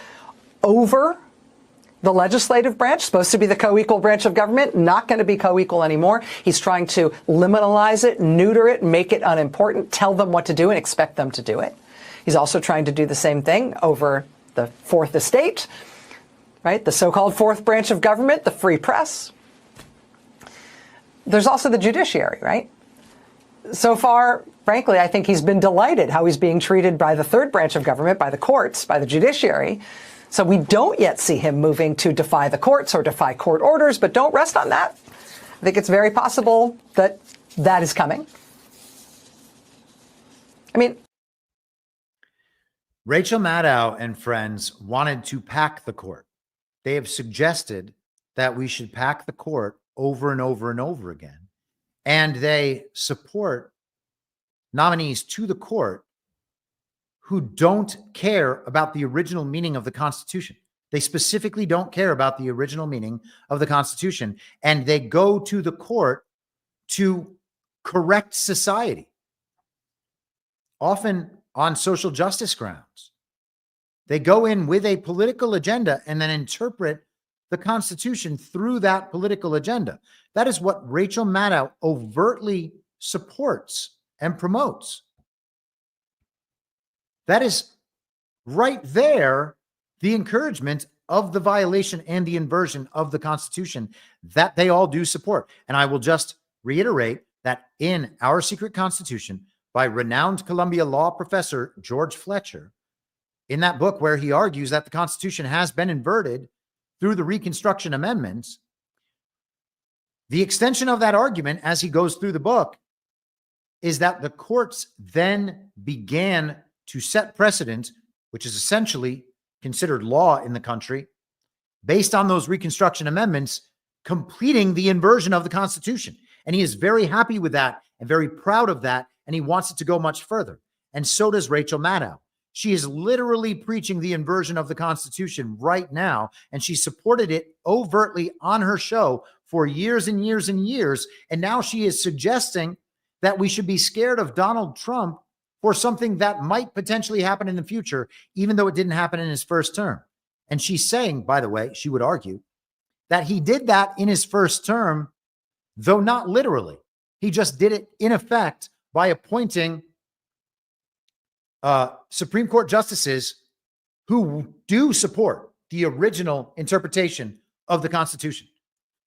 over the legislative branch, supposed to be the co-equal branch of government, not going to be co-equal anymore. He's trying to liminalize it, neuter it, make it unimportant, tell them what to do and expect them to do it. He's also trying to do the same thing over the fourth estate, right? The so-called fourth branch of government, the free press. There's also the judiciary, right? So far, frankly, I think he's been delighted how he's being treated by the third branch of government, by the courts, by the judiciary. So we don't yet see him moving to defy the courts or defy court orders, but don't rest on that. I think it's very possible that that is coming. I mean, Rachel Maddow and friends wanted to pack the court. They have suggested that we should pack the court over and over and over again. And they support nominees to the court who don't care about the original meaning of the Constitution. They specifically don't care about the original meaning of the Constitution. And they go to the court to correct society, often on social justice grounds. They go in with a political agenda and then interpret the Constitution through that political agenda. That is what Rachel Maddow overtly supports and promotes. That is right there, the encouragement of the violation and the inversion of the Constitution that they all do support. And I will just reiterate that in Our Secret Constitution by renowned Columbia law professor George Fletcher, in that book where he argues that the Constitution has been inverted through the Reconstruction Amendments, the extension of that argument as he goes through the book is that the courts then began to set precedent, which is essentially considered law in the country, based on those Reconstruction Amendments, completing the inversion of the Constitution. And he is very happy with that and very proud of that, and he wants it to go much further. And so does Rachel Maddow. She is literally preaching the inversion of the Constitution right now, and she supported it overtly on her show for years and years and years. And now she is suggesting that we should be scared of Donald Trump for something that might potentially happen in the future, even though it didn't happen in his first term. And she's saying, by the way, she would argue that he did that in his first term, though not literally. He just did it in effect by appointing Supreme Court justices who do support the original interpretation of the Constitution.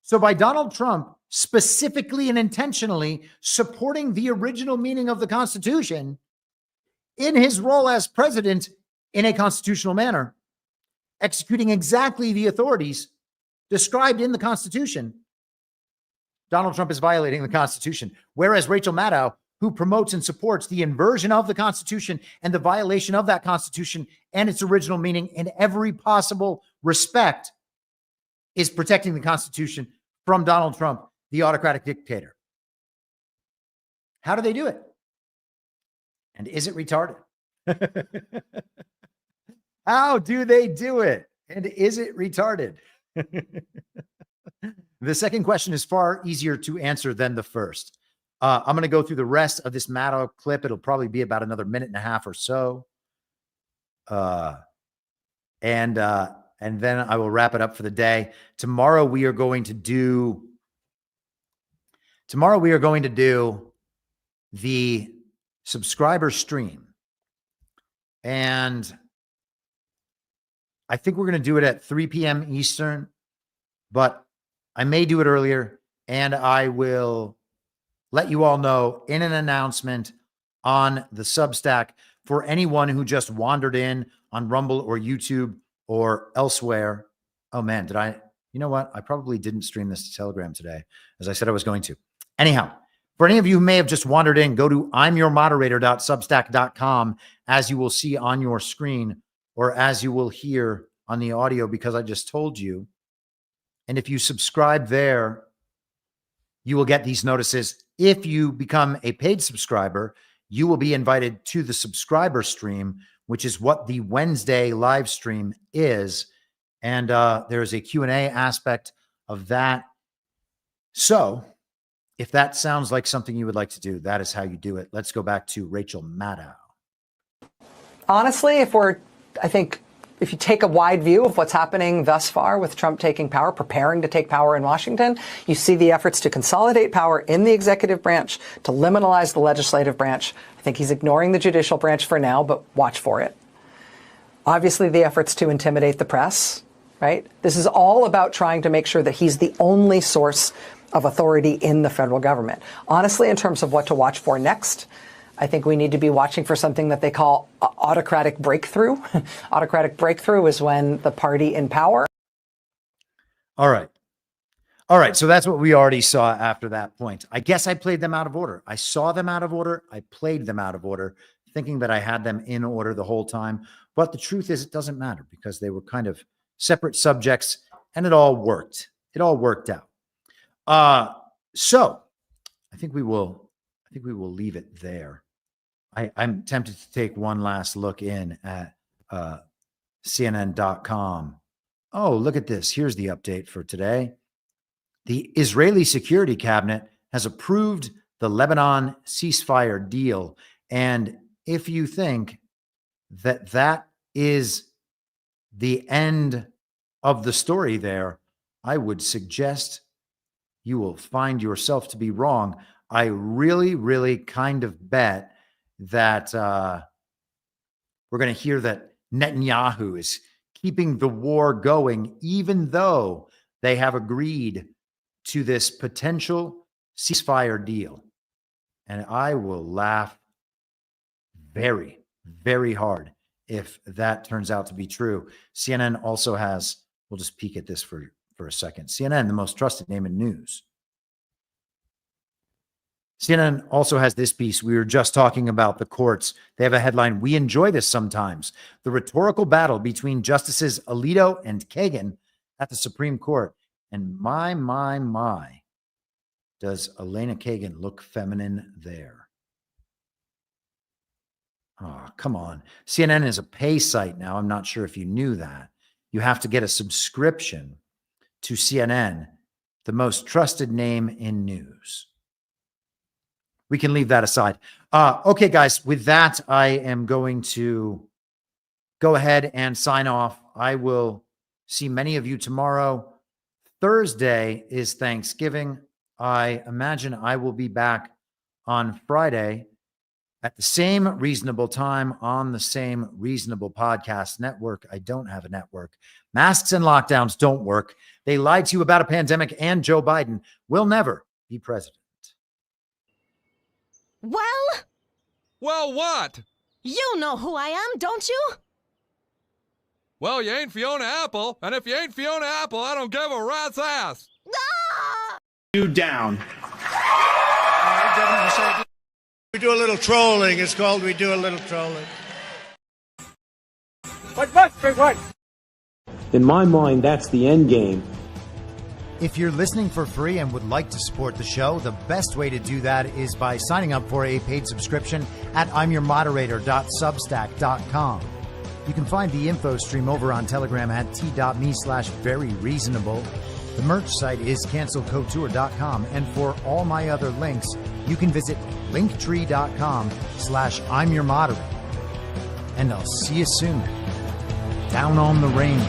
So by Donald Trump specifically and intentionally supporting the original meaning of the Constitution in his role as president in a constitutional manner, executing exactly the authorities described in the Constitution, Donald Trump is violating the Constitution. Whereas Rachel Maddow, who promotes and supports the inversion of the Constitution and the violation of that Constitution and its original meaning in every possible respect, is protecting the Constitution from Donald Trump, the autocratic dictator. How do they do it? And is it retarded? How do they do it? And is it retarded? The second question is far easier to answer than the first. I'm going to go through the rest of this Maddow clip. It'll probably be about another minute and a half or so. And then I will wrap it up for the day. Tomorrow we are going to do the subscriber stream. And I think we're going to do it at 3 p.m. Eastern, but I may do it earlier, and I will let you all know in an announcement on the Substack for anyone who just wandered in on Rumble or YouTube or elsewhere. Oh man, you know what? I probably didn't stream this to Telegram today, as I said I was going to. Anyhow, for any of you who may have just wandered in, go to imyourmoderator.substack.com, as you will see on your screen, or as you will hear on the audio, because I just told you. And if you subscribe there, you will get these notices. If you become a paid subscriber, you will be invited to the subscriber stream, which is what the Wednesday live stream is. And there is a Q&A aspect of that. So if that sounds like something you would like to do, that is how you do it. Let's go back to Rachel Maddow. Honestly, if you take a wide view of what's happening thus far with Trump taking power, preparing to take power in Washington, you see the efforts to consolidate power in the executive branch, to liminalize the legislative branch. I think he's ignoring the judicial branch for now, but watch for it. Obviously, the efforts to intimidate the press, right? This is all about trying to make sure that he's the only source of authority in the federal government. Honestly, in terms of what to watch for next, I think we need to be watching for something that they call autocratic breakthrough. Autocratic breakthrough is when the party in power. All right. All right. So that's what we already saw after that point. I guess I played them out of order. I saw them out of order. I played them out of order, thinking that I had them in order the whole time. But the truth is, it doesn't matter, because they were kind of separate subjects and it all worked. It all worked out. So I think we will leave it there. I'm tempted to take one last look in at CNN.com. Oh, look at this. Here's the update for today. The Israeli Security Cabinet has approved the Lebanon ceasefire deal. And if you think that that is the end of the story there, I would suggest you will find yourself to be wrong. I really, really kind of bet that we're going to hear that Netanyahu is keeping the war going, even though they have agreed to this potential ceasefire deal. And I will laugh very, very hard if that turns out to be true. CNN also has, we'll just peek at this for a second. CNN, the most trusted name in news. CNN also has this piece. We were just talking about the courts. They have a headline, "We enjoy this sometimes. The rhetorical battle between Justices Alito and Kagan at the Supreme Court." And my, does Elena Kagan look feminine there? Oh, come on. CNN is a pay site now. I'm not sure if you knew that. You have to get a subscription to CNN, the most trusted name in news. We can leave that aside. Okay, guys, with that, I am going to go ahead and sign off. I will see many of you tomorrow. Thursday is Thanksgiving. I imagine I will be back on Friday at the same reasonable time on the same reasonable podcast network. I don't have a network. Masks and lockdowns don't work. They lied to you about a pandemic, and Joe Biden will never be president. Well, what? You know who I am, don't you? Well, you ain't Fiona Apple, and if you ain't Fiona Apple, I don't give a rat's ass. Ah! You down. We do a little trolling. It's called We Do a Little Trolling. What? In my mind, that's the end game. If you're listening for free and would like to support the show, the best way to do that is by signing up for a paid subscription at imyourmoderator.substack.com. You can find the info stream over on Telegram at t.me/veryreasonable. The merch site is cancelcouture.com. And for all my other links, you can visit linktree.com/imyourmoderator. And I'll see you soon. Down on the range.